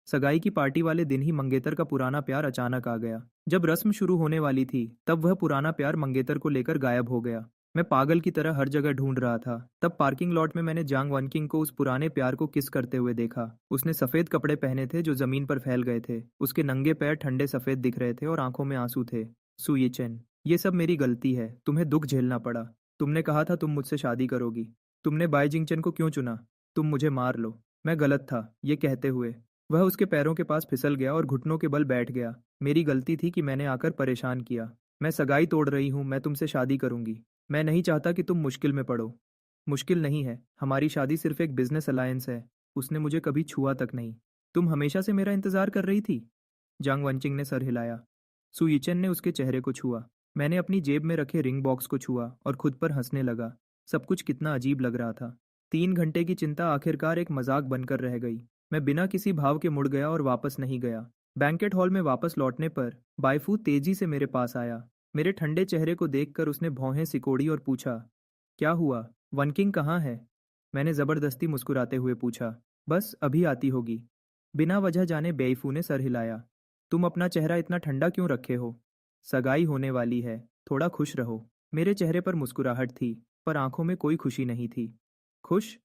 सगाई की पार्टी वाले दिन ही मंगेतर का पुराना प्यार अचानक आ गया। जब रस्म शुरू होने वाली थी, तब वह पुराना प्यार मंगेतर को लेकर गायब हो गया। मैं पागल की तरह हर जगह ढूंढ रहा था। तब पार्किंग लॉट में मैंने जांग वनकिंग को उस पुराने प्यार को किस करते हुए देखा। उसने सफेद कपड़े पहने थे जो जमीन पर फैल गए थे। उसके नंगे पैर ठंडे सफेद दिख रहे थे और आंखों में आंसू थे। सुयेचेन, ये सब मेरी गलती है। तुम्हें दुख झेलना पड़ा। तुमने कहा था तुम मुझसे शादी करोगी। तुमने बाई जिंगचन को क्यों चुना? तुम मुझे मार लो। मैं गलत था, ये कहते हुए वह उसके पैरों के पास फिसल गया और घुटनों के बल बैठ गया। मेरी गलती थी कि मैंने आकर परेशान किया। मैं सगाई तोड़ रही हूँ, मैं तुमसे शादी करूंगी। मैं नहीं चाहता कि तुम मुश्किल में पड़ो। मुश्किल नहीं है, हमारी शादी सिर्फ एक बिजनेस अलायंस है। उसने मुझे कभी छुआ तक नहीं। तुम हमेशा से मेरा इंतजार कर रही थी। जांग वंचिंग ने सर हिलाया। सुयिचन ने उसके चेहरे को छुआ। मैंने अपनी जेब में रखे रिंग बॉक्स को छुआ और खुद पर हंसने लगा। सब कुछ कितना अजीब लग रहा था। 3 घंटे की चिंता आखिरकार एक मजाक बनकर रह गई। मैं बिना किसी भाव के मुड़ गया और वापस नहीं गया। बैंकेट हॉल में वापस लौटने पर बाइफू तेजी से मेरे पास आया। मेरे ठंडे चेहरे को देखकर उसने भौहें सिकोड़ी और पूछा, क्या हुआ? वनकिंग कहाँ है? मैंने जबरदस्ती मुस्कुराते हुए पूछा, बस अभी आती होगी। बिना वजह जाने बेईफू ने सर हिलाया। तुम अपना चेहरा इतना ठंडा क्यों रखे हो? सगाई होने वाली है, थोड़ा खुश रहो। मेरे चेहरे पर मुस्कुराहट थी, पर आंखों में कोई खुशी नहीं थी। खुश?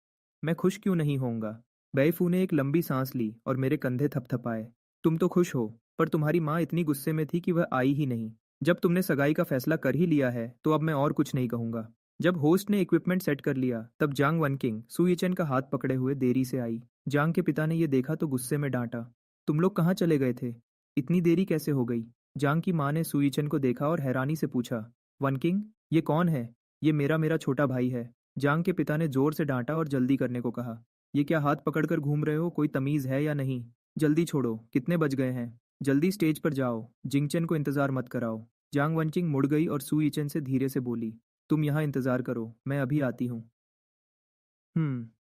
मैं खुश क्यों नहीं होऊंगा? बेईफू ने एक लंबी सांस ली और मेरे कंधे थपथपाए। तुम तो खुश हो, पर तुम्हारी माँ इतनी गुस्से में थी कि वह आई ही नहीं। जब तुमने सगाई का फैसला कर ही लिया है, तो अब मैं और कुछ नहीं कहूंगा। जब होस्ट ने इक्विपमेंट सेट कर लिया, तब जांग वनकिंग सुयिचन का हाथ पकड़े हुए देरी से आई। जांग के पिता ने यह देखा तो गुस्से में डांटा, तुम लोग कहाँ चले गए थे? इतनी देरी कैसे हो गई? जांग की माँ ने सुयिचन को देखा और हैरानी से पूछा, वनकिंग, ये कौन है? ये मेरा मेरा छोटा भाई है। जांग के पिता ने जोर से डांटा और जल्दी करने को कहा। ये क्या हाथ पकड़कर घूम रहे हो? कोई तमीज है या नहीं? जल्दी छोड़ो, कितने बज गए हैं? जल्दी स्टेज पर जाओ, जिंगचन को इंतजार मत कराओ। जांग वनचिंग मुड़ गई और सुयिचन से धीरे से बोली, तुम यहाँ इंतजार करो, मैं अभी आती हूँ।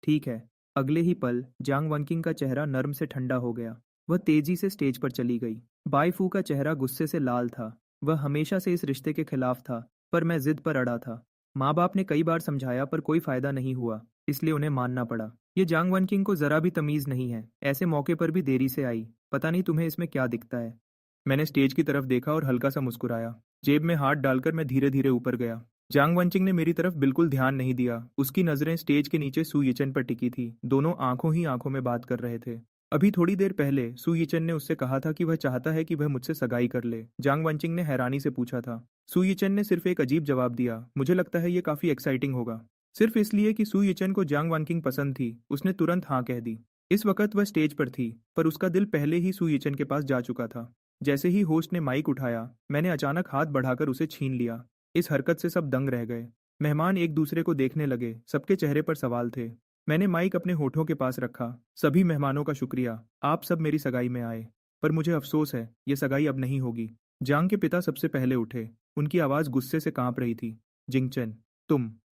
ठीक है। अगले ही पल जांग वनकिंग का चेहरा नर्म से ठंडा हो गया। वह तेजी से स्टेज पर चली गई। बाई फू का चेहरा गुस्से से लाल था। वह हमेशा से इस रिश्ते के खिलाफ था, पर मैं जिद पर अड़ा था। माँ बाप ने कई बार समझाया पर कोई फायदा नहीं हुआ, इसलिए उन्हें मानना पड़ा। ये जांग वनकिंग को जरा भी तमीज नहीं है, ऐसे मौके पर भी देरी से आई। पता नहीं तुम्हें इसमें क्या दिखता है। मैंने स्टेज की तरफ देखा और हल्का सा मुस्कुराया। जेब में हाथ डालकर मैं धीरे धीरे ऊपर गया। जांग वंचिंग ने मेरी तरफ बिल्कुल ध्यान नहीं दिया। उसकी नजरें स्टेज के नीचे सुयिचन पर टिकी थी। दोनों आंखों ही आंखों में बात कर रहे थे। अभी थोड़ी देर पहले सुयिचन ने उससे कहा था कि वह चाहता है कि वह मुझसे सगाई कर ले। जांग वंचिंग ने हैरानी से पूछा था। सुयिचन ने सिर्फ एक अजीब जवाब दिया, मुझे लगता है ये काफी एक्साइटिंग होगा। सिर्फ इसलिए कि सुयिचन को जांग वनकिंग पसंद थी, उसने तुरंत हाँ कह दी। इस वक्त वह स्टेज पर थी, पर उसका दिल पहले ही सुयिचन के पास जा चुका था। जैसे ही होस्ट ने माइक उठाया, मैंने अचानक हाथ बढ़ाकर उसे छीन लिया। इस हरकत से सब दंग रह गए। मेहमान एक दूसरे को देखने लगे, सबके चेहरे पर सवाल थे। मैंने माइक अपने होठों के पास रखा। सभी मेहमानों का शुक्रिया, आप सब मेरी सगाई में आए। पर मुझे अफसोस है, ये सगाई अब नहीं होगी। जांग के पिता सबसे पहले उठे। उनकी आवाज गुस्से से कांप रही थी। जिंगचन,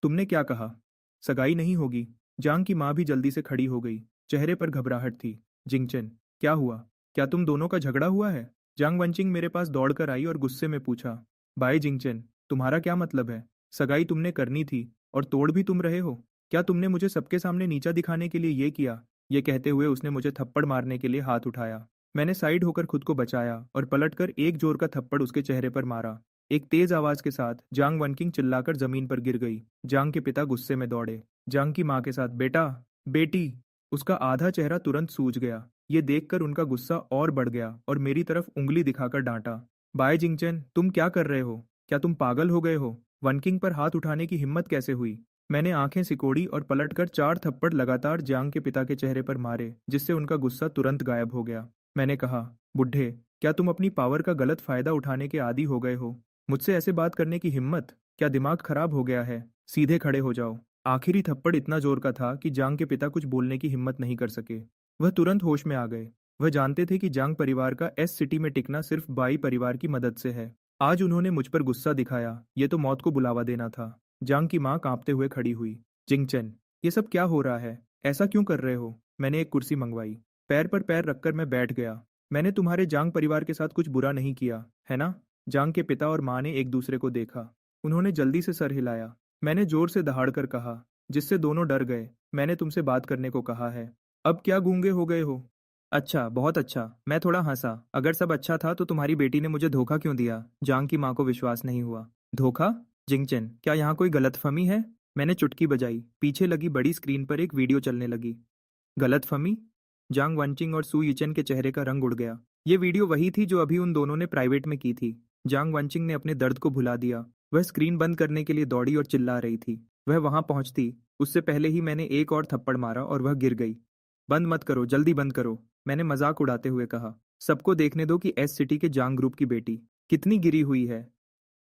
तुमने क्या कहा? सगाई नहीं होगी। जांग की माँ भी जल्दी से खड़ी हो गई। चेहरे पर घबराहट थी। जिंगचन, क्या हुआ? क्या तुम दोनों का झगड़ा हुआ है? जांग वंचिंग मेरे पास दौड़कर आई और गुस्से में पूछा, भाई जिंगचन, तुम्हारा क्या मतलब है? सगाई तुमने करनी थी और तोड़ भी तुम रहे हो। क्या तुमने मुझे सबके सामने नीचा दिखाने के लिए ये किया? ये कहते हुए उसने मुझे थप्पड़ मारने के लिए हाथ उठाया। मैंने साइड होकर खुद को बचाया और पलटकर एक जोर का थप्पड़ उसके चेहरे पर मारा। एक तेज आवाज के साथ जांग वनकिंग चिल्लाकर जमीन पर गिर गई। जांग के पिता गुस्से में दौड़े। जांग की माँ के साथ, बेटा, बेटी। उसका आधा चेहरा तुरंत सूज गया। ये देखकर उनका गुस्सा और बढ़ गया और मेरी तरफ उंगली दिखाकर डांटा, बाय जिंगचन, तुम क्या कर रहे हो? क्या तुम पागल हो गए हो? वनकिंग पर हाथ उठाने की हिम्मत कैसे हुई? मैंने आंखें सिकोड़ी और पलटकर 4 थप्पड़ लगातार जांग के पिता के चेहरे पर मारे, जिससे उनका गुस्सा तुरंत गायब हो गया। मैंने कहा, बुढ़े, क्या तुम अपनी पावर का गलत फायदा उठाने के आदी हो गए हो? मुझसे ऐसे बात करने की हिम्मत? क्या दिमाग खराब हो गया है? सीधे खड़े हो जाओ। आखिरी थप्पड़ इतना जोर का था कि जांग के पिता कुछ बोलने की हिम्मत नहीं कर सके। वह तुरंत होश में आ गए। वह जानते थे कि जांग परिवार का एस सिटी में टिकना सिर्फ बाई परिवार की मदद से है। आज उन्होंने मुझ पर गुस्सा दिखाया, ये तो मौत को बुलावा देना था। जांग की माँ कांपते हुए खड़ी हुई। जिंगचन, ये सब क्या हो रहा है? ऐसा क्यों कर रहे हो? मैंने एक कुर्सी मंगवाई। पैर पर पैर रखकर मैं बैठ गया। मैंने तुम्हारे जांग परिवार के साथ कुछ बुरा नहीं किया, है ना? जांग के पिता और माँ ने एक दूसरे को देखा। उन्होंने जल्दी से सर हिलाया। मैंने जोर से दहाड़कर कहा, जिससे दोनों डर गए, मैंने तुमसे बात करने को कहा है। अब क्या गूंगे हो गए हो? अच्छा, बहुत अच्छा। मैं थोड़ा हंसा। अगर सब अच्छा था तो तुम्हारी बेटी ने मुझे धोखा क्यों दिया? जांग की माँ को विश्वास नहीं हुआ। धोखा? जिंगचन, क्या यहाँ कोई गलतफहमी है? मैंने चुटकी बजाई। पीछे लगी बड़ी स्क्रीन पर एक वीडियो चलने लगी। गलतफहमी? जांग वनचिंग और सू यिचन के चेहरे का रंग उड़ गया। ये वीडियो वही थी जो अभी उन दोनों ने प्राइवेट में की थी। जांग वनचिंग ने अपने दर्द को भुला दिया। वह स्क्रीन बंद करने के लिए दौड़ी और चिल्ला रही थी। वह वहां पहुंचती उससे पहले ही मैंने एक और थप्पड़ मारा और वह गिर गई। बंद मत करो, जल्दी बंद करो, मैंने मजाक उड़ाते हुए कहा। सबको देखने दो कि एस सिटी के जांग ग्रुप की बेटी कितनी गिरी हुई है।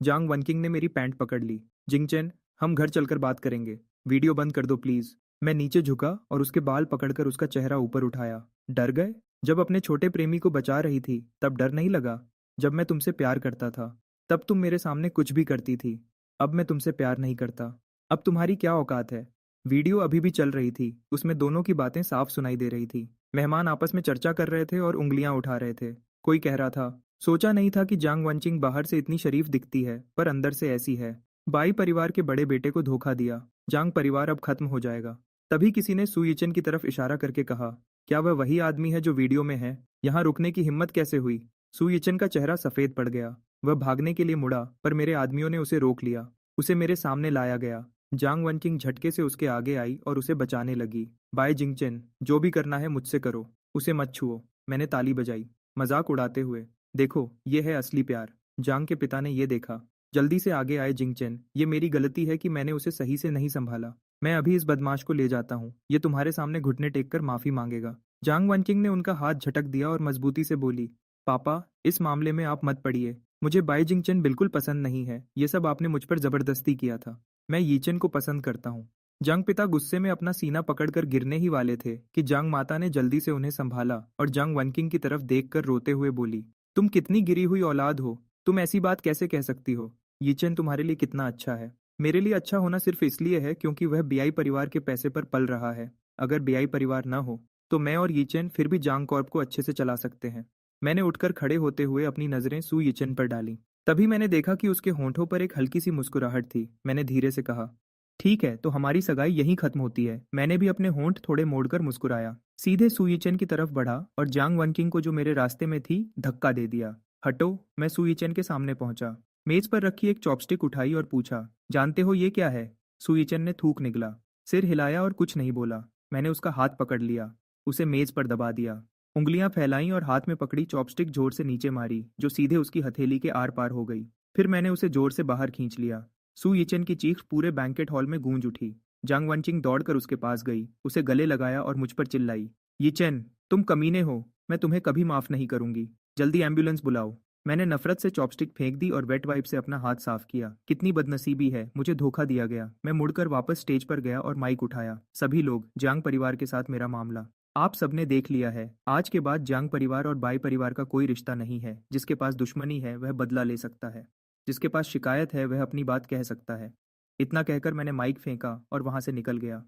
जांग वनकिंग ने मेरी पैंट पकड़ ली। जिंगचेन, हम घर चलकर बात करेंगे। वीडियो बंद कर दो प्लीज। मैं नीचे झुका और उसके बाल पकड़कर उसका चेहरा ऊपर उठाया। डर गए? जब अपने छोटे प्रेमी को बचा रही थी तब डर नहीं लगा? जब मैं तुमसे प्यार करता था तब तुम मेरे सामने कुछ भी करती थी। अब मैं तुमसे प्यार नहीं करता। अब तुम्हारी क्या औकात है? वीडियो अभी भी चल रही थी, उसमें दोनों की बातें साफ सुनाई दे रही थी। मेहमान आपस में चर्चा कर रहे थे और उंगलियां उठा रहे थे। कोई कह रहा था, सोचा नहीं था कि जांग वंचिंग बाहर से इतनी शरीफ दिखती है पर अंदर से ऐसी है। बाई परिवार के बड़े बेटे को धोखा दिया। जांग परिवार अब खत्म हो जाएगा। तभी किसी ने सुयिचन की तरफ इशारा करके कहा, क्या वह वही आदमी है जो वीडियो में है? यहाँ रुकने की हिम्मत कैसे हुई? सुयिचन का चेहरा सफेद पड़ गया। वह भागने के लिए मुड़ा पर मेरे आदमियों ने उसे रोक लिया। उसे मेरे सामने लाया गया। जांग वनकिंग झटके से उसके आगे आई और उसे बचाने लगी। बाय जिंगचेन, जो भी करना है मुझसे करो, उसे मत छुओ। मैंने ताली बजाई, मजाक उड़ाते हुए। देखो, ये है असली प्यार। जांग के पिता ने ये देखा। जल्दी से आगे आए जिंगचेन, ये मेरी गलती है कि मैंने उसे सही से नहीं संभाला। मैं अभी इस बदमाश को ले जाता हूँ, ये तुम्हारे सामने घुटने टेक कर माफी मांगेगा। जांग वनकिंग ने उनका हाथ झटक दिया और मजबूती से बोली, पापा, इस मामले में आप मत पड़िए। मुझे बाई जिंगचेन बिल्कुल पसंद नहीं है। ये सब आपने मुझ पर जबरदस्ती किया था। मैं यीचेन को पसंद करता हूँ। जंग पिता गुस्से में अपना सीना पकड़कर गिरने ही वाले थे कि जंग माता ने जल्दी से उन्हें संभाला और जंग वनकिंग की तरफ देखकर रोते हुए बोली, तुम कितनी गिरी हुई औलाद हो। तुम ऐसी बात कैसे कह सकती हो? यीचेन तुम्हारे लिए कितना अच्छा है। मेरे लिए अच्छा होना सिर्फ इसलिए है क्योंकि वह बीआई परिवार के पैसे पर पल रहा है। अगर बीआई परिवार न हो तो मैं और यीचेन फिर भी जांग कॉर्प को अच्छे से चला सकते हैं। मैंने उठकर खड़े होते हुए अपनी नजरें सू यीचेन पर डाली। तभी मैंने देखा कि उसके होंठों पर एक हल्की सी मुस्कुराहट थी। मैंने धीरे से कहा, ठीक है, तो हमारी सगाई यहीं खत्म होती है। मैंने भी अपने होंठ थोड़े मोड़कर मुस्कुराया। सीधे सुयिचेन की तरफ बढ़ा और जांग वनकिंग को जो मेरे रास्ते में थी धक्का दे दिया। हटो। मैं सुयिचेन के सामने पहुंचा। मेज पर रखी एक चॉपस्टिक उठाई और पूछा, जानते हो ये क्या है? सुयिचेन ने थूक निकला, सिर हिलाया और कुछ नहीं बोला। मैंने उसका हाथ पकड़ लिया, उसे मेज पर दबा दिया। उंगलियां फैलाईं और हाथ में पकड़ी चॉपस्टिक जोर से नीचे मारी, जो सीधे उसकी हथेली के आर पार हो गई। फिर मैंने उसे जोर से बाहर खींच लिया। सू यिचेन की चीख पूरे बैंकेट हॉल में गूंज उठी। जांग वनचिंग दौड़कर उसके पास गई, उसे गले लगाया और मुझ पर चिल्लाई, यिचेन, तुम कमीने हो। मैं तुम्हें कभी माफ नहीं करूंगी। जल्दी एम्बुलेंस बुलाओ। मैंने नफरत से चॉपस्टिक फेंक दी और वेट वाइप से अपना हाथ साफ किया। कितनी बदनसीबी है, मुझे धोखा दिया गया। मैं मुड़कर वापस स्टेज पर गया और माइक उठाया। सभी लोग, जांग परिवार के साथ मेरा मामला आप सबने देख लिया है। आज के बाद जांग परिवार और बाई परिवार का कोई रिश्ता नहीं है। जिसके पास दुश्मनी है वह बदला ले सकता है। जिसके पास शिकायत है वह अपनी बात कह सकता है। इतना कहकर मैंने माइक फेंका और वहां से निकल गया।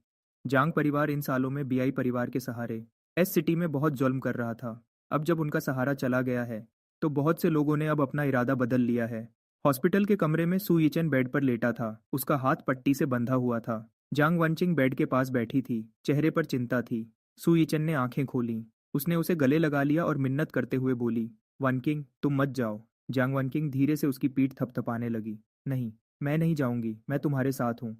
जांग परिवार इन सालों में बीआई परिवार के सहारे एस सिटी में बहुत जुल्म कर रहा था। अब जब उनका सहारा चला गया है तो बहुत से लोगों ने अब अपना इरादा बदल लिया है। हॉस्पिटल के कमरे में सू यिचेन बेड पर लेटा था। उसका हाथ पट्टी से बंधा हुआ था। जांग वनचिंग बेड के पास बैठी थी। चेहरे पर चिंता थी। सू यिचेन ने आंखें खोली। उसने उसे गले लगा लिया और मिन्नत करते हुए बोली, वनकिंग, तुम मत जाओ। जांग वनकिंग धीरे से उसकी पीठ थपथपाने लगी। नहीं, मैं नहीं जाऊंगी, मैं तुम्हारे साथ हूँ।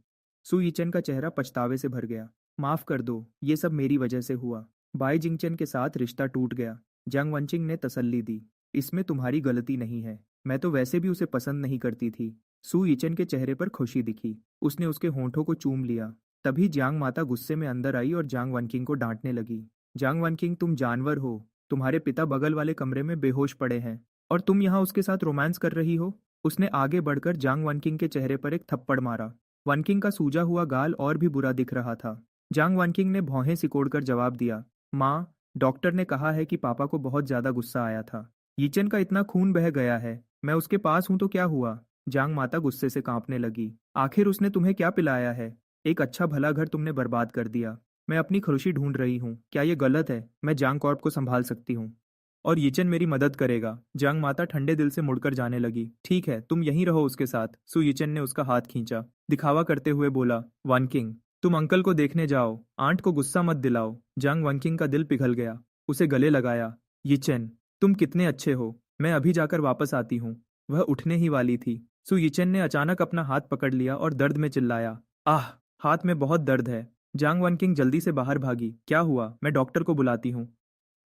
सू यिचेन का चेहरा पछतावे से भर गया। माफ कर दो, ये सब मेरी वजह से हुआ। बाई जिंगचेन के साथ रिश्ता टूट गया। जांग वनचिंग ने तसल्ली दी, इसमें तुम्हारी गलती नहीं है। मैं तो वैसे भी उसे पसंद नहीं करती थी। सू यिचेन के चेहरे पर खुशी दिखी। उसने उसके होंठों को चूम लिया। तभी जांग माता गुस्से में अंदर आई और जांग वनकिंग को डांटने लगी। जांग वनकिंग, तुम जानवर हो। तुम्हारे पिता बगल वाले कमरे में बेहोश पड़े हैं और तुम यहाँ उसके साथ रोमांस कर रही हो। उसने आगे बढ़कर जांग वनकिंग के चेहरे पर एक थप्पड़ मारा। वनकिंग का सूजा हुआ गाल और भी बुरा दिख रहा था। जांग वनकिंग ने भौहें सिकोड़कर जवाब दिया, माँ, डॉक्टर ने कहा है कि पापा को बहुत ज्यादा गुस्सा आया था। यीचेन का इतना खून बह गया है। मैं उसके पास हूं तो क्या हुआ? जांग माता गुस्से से कांपने लगी। आखिर उसने तुम्हें क्या पिलाया है? एक अच्छा भला घर तुमने बर्बाद कर दिया। मैं अपनी खुशी ढूंढ रही हूँ। क्या ये गलत है? मैं जांग कॉर्प को संभाल सकती हूँ और यीचेन मेरी मदद करेगा। जांग माता ठंडे दिल से मुड़कर जाने लगी। ठीक है, तुम यहीं रहो उसके साथ। सु यीचेन ने उसका हाथ खींचा। दिखावा करते हुए बोला, वनकिंग, तुम अंकल को देखने जाओ। आंट को गुस्सा मत दिलाओ। जांग वनकिंग का दिल पिघल गया। उसे गले लगाया। यिचेन, तुम कितने अच्छे हो, मैं अभी जाकर वापस आती हूँ। वह उठने ही वाली थी। सु यिचेन ने अचानक अपना हाथ पकड़ लिया और दर्द में चिल्लाया, आह, हाथ में बहुत दर्द है। जांग वनकिंग जल्दी से बाहर भागी। क्या हुआ, मैं डॉक्टर को बुलाती हूँ।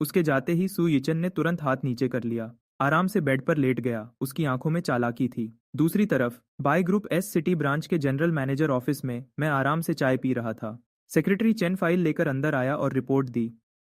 उसके जाते ही सु यिचेन ने तुरंत हाथ नीचे कर लिया। आराम से बेड पर लेट गया। उसकी आंखों में चालाकी थी। दूसरी तरफ bye group S city branch के जनरल मैनेजर ऑफिस में मैं आराम से चाय पी रहा था। सेक्रेटरी चेन फाइल लेकर अंदर आया और रिपोर्ट दी।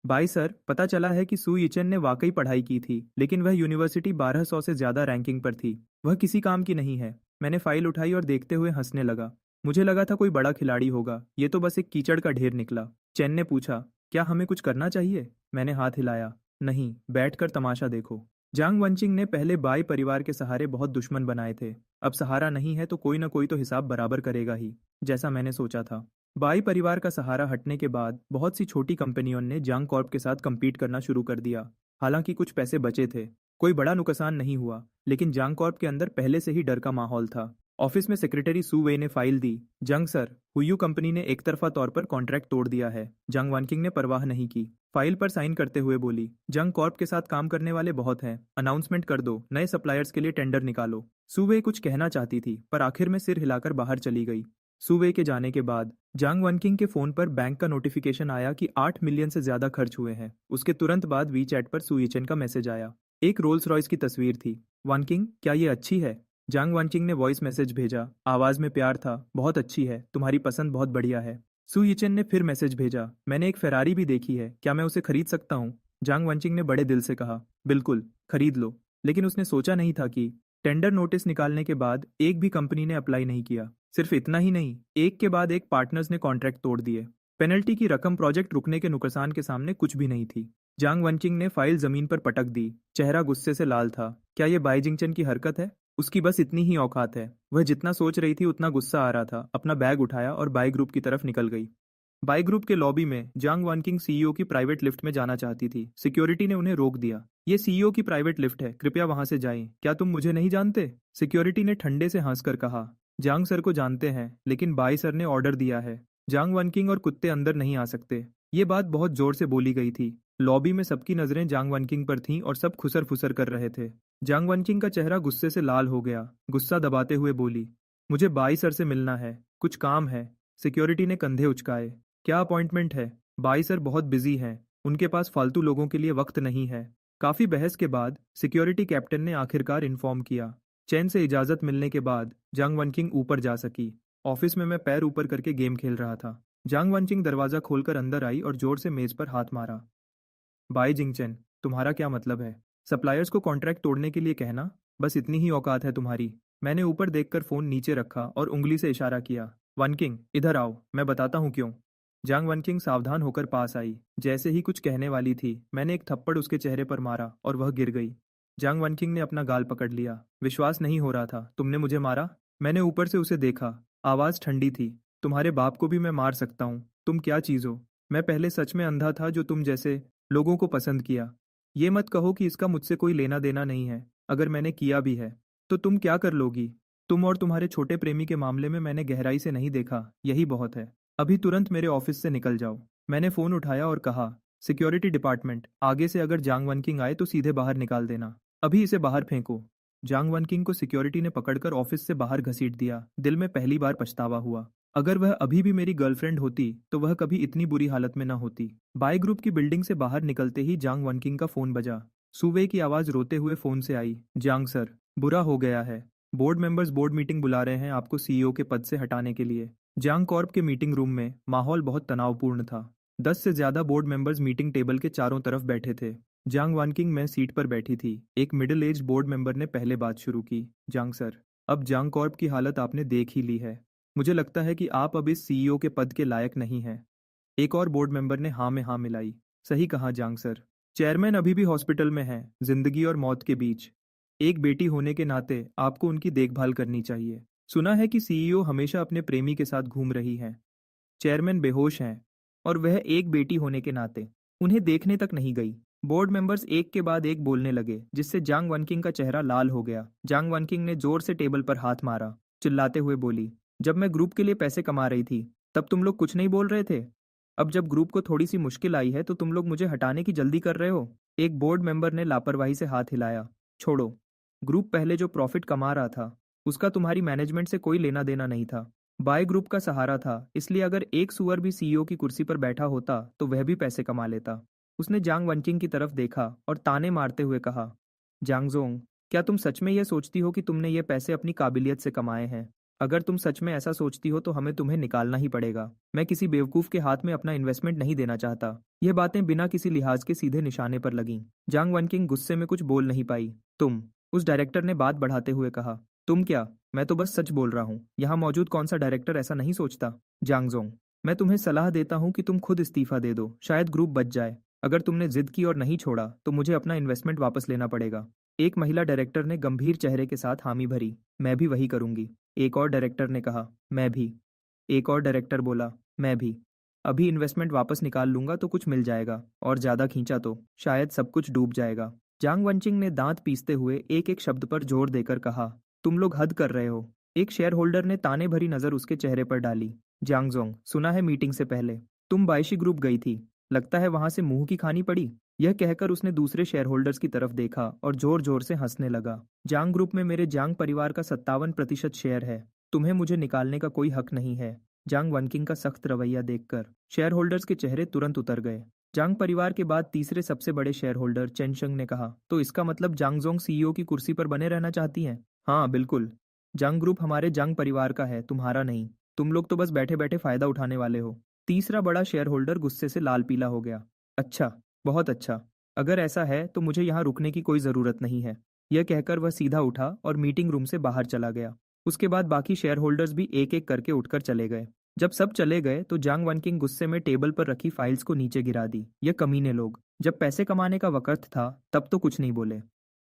बाई सर, पता चला है कि सु यिचेन ने वाकई पढ़ाई की थी, लेकिन वह यूनिवर्सिटी 1200 से ज्यादा रैंकिंग पर थी। वह किसी काम की नहीं है। मैंने फाइल उठाई और देखते हुए हंसने लगा। मुझे लगा था कोई बड़ा खिलाड़ी होगा, ये तो बस एक कीचड़ का ढेर निकला। चेन ने पूछा, क्या हमें कुछ करना चाहिए? मैंने हाथ हिलाया। नहीं, बैठकर तमाशा देखो। जांग वंचिंग ने पहले बाई परिवार के सहारे बहुत दुश्मन बनाए थे। अब सहारा नहीं है तो कोई ना कोई तो हिसाब बराबर करेगा ही, जैसा मैंने सोचा था। बाई परिवार का सहारा हटने के बाद बहुत सी छोटी कंपनियों ने जांग कॉर्प के साथ compete करना शुरू कर दिया। हालांकि कुछ पैसे बचे थे। कोई बड़ा नुकसान नहीं हुआ, लेकिन जांग कॉर्प के अंदर पहले से ही डर का माहौल था। ऑफिस में सेक्रेटरी सु वे ने फाइल दी। जंग सर, हुयू कंपनी ने एक तरफा तौर पर कॉन्ट्रैक्ट तोड़ दिया है। जंग वानकिंग ने परवाह नहीं की। फाइल पर साइन करते हुए बोली, जंग कॉर्प के साथ काम करने वाले बहुत हैं, अनाउंसमेंट कर दो, नए सप्लायर्स के लिए टेंडर निकालो। सुवे कुछ कहना चाहती थी, पर आखिर में सिर हिलाकर बाहर चली गई। सुवे के जाने के बाद जांग वनकिंग के फोन पर बैंक का नोटिफिकेशन आया कि 8 मिलियन से ज्यादा खर्च हुए हैं। उसके तुरंत बाद वी चैट पर सुईचेन का मैसेज आया। एक रोल्स रॉयस की तस्वीर थी। वनकिंग, क्या ये अच्छी है? जांग वनकिंग ने वॉइस मैसेज भेजा। आवाज में प्यार था। बहुत अच्छी है, तुम्हारी पसंद बहुत बढ़िया है। सुईचेन ने फिर मैसेज भेजा, मैंने एक फेरारी भी देखी है, क्या मैं उसे खरीद सकता हूँ? जांग वनचिंग ने बड़े दिल से कहा, बिल्कुल, खरीद लो। लेकिन उसने सोचा नहीं था कि टेंडर नोटिस निकालने के बाद एक भी कंपनी ने अप्लाई नहीं किया। सिर्फ इतना ही नहीं, एक के बाद एक पार्टनर्स ने कॉन्ट्रैक्ट तोड़ दिए। पेनल्टी की रकम प्रोजेक्ट रुकने के नुकसान के सामने कुछ भी नहीं थी। जांग वनचिंग ने फाइल जमीन पर पटक दी। चेहरा गुस्से से लाल था। क्या ये बाई जिंगचन की हरकत है? उसकी बस इतनी ही औकात है। वह जितना सोच रही थी उतना गुस्सा आ रहा था। अपना बैग उठाया और बाई ग्रुप की तरफ निकल गई। बाई ग्रुप के लॉबी में जांग वानकिंग सीईओ की प्राइवेट लिफ्ट में जाना चाहती थी। सिक्योरिटी ने उन्हें रोक दिया। ये सीईओ की प्राइवेट लिफ्ट है, कृपया वहां से जाएं। क्या तुम मुझे नहीं जानते? सिक्योरिटी ने ठंडे से हंसकर कहा, जांग सर को जानते हैं, लेकिन बाई सर ने ऑर्डर दिया है। जांग वानकिंग और कुत्ते अंदर नहीं आ सकते। ये बात बहुत जोर से बोली गई थी। लॉबी में सबकी नजरें जांग वनकिंग पर थीं और सब खुसर फुसर कर रहे थे। जांग वनकिंग का चेहरा गुस्से से लाल हो गया। गुस्सा दबाते हुए बोली, मुझे बाई सर से मिलना है, कुछ काम है। सिक्योरिटी ने कंधे उचकाए। क्या अपॉइंटमेंट है? बाई सर बहुत बिजी हैं, उनके पास फालतू लोगों के लिए वक्त नहीं है। काफी बहस के बाद सिक्योरिटी कैप्टन ने आखिरकार इन्फॉर्म किया। चैन से इजाजत मिलने के बाद जांग वनकिंग ऊपर जा सकी। ऑफिस में मैं पैर ऊपर करके गेम खेल रहा था। जांग वनचिंग दरवाजा खोलकर अंदर आई और जोर से मेज पर हाथ मारा। बाई जिंगचन, तुम्हारा क्या मतलब है? सप्लायर्स को कॉन्ट्रैक्ट तोड़ने के लिए कहना, बस इतनी ही औकात है तुम्हारी? मैंने ऊपर देखकर फोन नीचे रखा और उंगली से इशारा किया। वनकिंग, इधर आओ, मैं बताता हूँ क्यों। जांग वनकिंग सावधान होकर पास आई। जैसे ही कुछ कहने वाली थी, मैंने एक थप्पड़ उसके चेहरे पर मारा और वह गिर गई। जांग वनकिंग ने अपना गाल पकड़ लिया। विश्वास नहीं हो रहा था, तुमने मुझे मारा? मैंने ऊपर से उसे देखा। आवाज ठंडी थी। तुम्हारे बाप को भी मैं मार सकता हूँ। तुम क्या चीज हो? मैं पहले सच में अंधा था जो तुम जैसे लोगों को पसंद किया। ये मत कहो कि इसका मुझसे कोई लेना देना नहीं है। अगर मैंने किया भी है तो तुम क्या कर लोगी? तुम और तुम्हारे छोटे प्रेमी के मामले में मैंने गहराई से नहीं देखा, यही बहुत है। अभी तुरंत मेरे ऑफिस से निकल जाओ। मैंने फोन उठाया और कहा, सिक्योरिटी डिपार्टमेंट, आगे से अगर जांग वनकिंग आए तो सीधे बाहर निकाल देना। अभी इसे बाहर फेंको। जांग वनकिंग को सिक्योरिटी ने पकड़कर ऑफिस से बाहर घसीट दिया। दिल में पहली बार पछतावा हुआ। अगर वह अभी भी मेरी गर्लफ्रेंड होती तो वह कभी इतनी बुरी हालत में न होती। बाय ग्रुप की बिल्डिंग से बाहर निकलते ही जांग वनकिंग का फोन बजा। सुवे की आवाज रोते हुए फोन से आई, जांग सर, बुरा हो गया है। बोर्ड मेंबर्स बोर्ड मीटिंग बुला रहे हैं आपको सीईओ के पद से हटाने के लिए। जांग कॉर्प के मीटिंग रूम में माहौल बहुत तनावपूर्ण था। 10 से ज्यादा बोर्ड मेंबर्स मीटिंग टेबल के चारों तरफ बैठे थे। जांग वानकिंग में सीट पर बैठी थी। एक मिडिल एज बोर्ड मेंबर ने पहले बात शुरू की, जांग सर, अब जांग कॉर्प की हालत आपने देख ही ली है। मुझे लगता है कि आप अब इस सीईओ के पद के लायक नहीं हैं। एक और बोर्ड मेंबर ने हाँ में हाँ मिलाई। सही कहा जांग सर। चेयरमैन अभी भी हॉस्पिटल में हैं, जिंदगी और मौत के बीच। एक बेटी होने के नाते आपको उनकी देखभाल करनी चाहिए। सुना है कि सीईओ हमेशा अपने प्रेमी के साथ घूम रही हैं। चेयरमैन बेहोश हैं और वह एक बेटी होने के नाते उन्हें देखने तक नहीं गई। बोर्ड मेंबर्स एक के बाद एक बोलने लगे, जिससे जांग वनकिंग का चेहरा लाल हो गया। जांग वनकिंग ने जोर से टेबल पर हाथ मारा। चिल्लाते हुए बोली, जब मैं ग्रुप के लिए पैसे कमा रही थी तब तुम लोग कुछ नहीं बोल रहे थे। अब जब ग्रुप को थोड़ी सी मुश्किल आई है तो तुम लोग मुझे हटाने की जल्दी कर रहे हो। एक बोर्ड मेंबर ने लापरवाही से हाथ हिलाया। छोड़ो। ग्रुप पहले जो प्रॉफिट कमा रहा था उसका तुम्हारी मैनेजमेंट से कोई लेना देना नहीं था। बाय ग्रुप का सहारा था, इसलिए अगर एक सुअर भी सीईओ की कुर्सी पर बैठा होता तो वह भी पैसे कमा लेता। उसने जांग वनकिंग की तरफ देखा और ताने मारते हुए कहा, जांगजोंग, क्या तुम सच में यह सोचती हो कि तुमने ये पैसे अपनी काबिलियत से कमाए हैं? अगर तुम सच में ऐसा सोचती हो तो हमें तुम्हें निकालना ही पड़ेगा। मैं किसी बेवकूफ के हाथ में अपना इन्वेस्टमेंट नहीं देना चाहता। यह बातें बिना किसी लिहाज के सीधे निशाने पर लगीं। जांग वनकिंग गुस्से में कुछ बोल नहीं पाई। तुम, उस डायरेक्टर ने बात बढ़ाते हुए कहा, तुम क्या? मैं तो बस सच बोल रहा हूँ। यहाँ मौजूद कौन सा डायरेक्टर ऐसा नहीं सोचता? जांगजोंग, मैं तुम्हें सलाह देता हूँ कि तुम खुद इस्तीफा दे दो, शायद ग्रुप बच जाए। अगर तुमने जिद की और नहीं छोड़ा तो मुझे अपना इन्वेस्टमेंट वापस लेना पड़ेगा। एक महिला डायरेक्टर ने गंभीर चेहरे के साथ हामी भरी। मैं भी वही करूंगी। एक और डायरेक्टर ने कहा, मैं भी। एक और डायरेक्टर बोला, मैं भी। अभी इन्वेस्टमेंट वापस निकाल लूंगा तो कुछ मिल जाएगा, और ज्यादा खींचा तो शायद सब कुछ डूब जाएगा। जांग वनचिंग ने दांत पीसते हुए एक एक शब्द पर जोर देकर कहा, तुम लोग हद कर रहे हो। एक शेयर होल्डर ने ताने भरी नजर उसके चेहरे पर डाली। जांगजोंग, सुना है मीटिंग से पहले तुम बायशी ग्रुप गई थी। लगता है वहां से मुंह की खानी पड़ी। यह कहकर उसने दूसरे शेयर होल्डर्स की तरफ देखा और जोर जोर से हंसने लगा। जांग ग्रुप में मेरे जांग परिवार का 57% शेयर है। तुम्हें मुझे निकालने का कोई हक नहीं है। जांग वनकिंग का सख्त रवैया देखकर शेयर होल्डर्स के चेहरे तुरंत उतर गए। जांग परिवार के बाद तीसरे सबसे बड़े शेयर होल्डर चेनशंग ने कहा, तो इसका मतलब जांगजोंग सीईओ की कुर्सी पर बने रहना चाहती हैं? हाँ बिल्कुल। जांग ग्रुप हमारे जांग परिवार का है, तुम्हारा नहीं। तुम लोग तो बस बैठे बैठे फायदा उठाने वाले हो। तीसरा बड़ा शेयर होल्डर गुस्से से लाल पीला हो गया। अच्छा, बहुत अच्छा। अगर ऐसा है तो मुझे यहाँ रुकने की कोई ज़रूरत नहीं है। यह कहकर वह सीधा उठा और मीटिंग रूम से बाहर चला गया। उसके बाद बाकी शेयर होल्डर्स भी एक एक करके उठकर चले गए। जब सब चले गए तो जांग वनकिंग गुस्से में टेबल पर रखी फाइल्स को नीचे गिरा दी। ये कमीने लोग, जब पैसे कमाने का वक्त था तब तो कुछ नहीं बोले।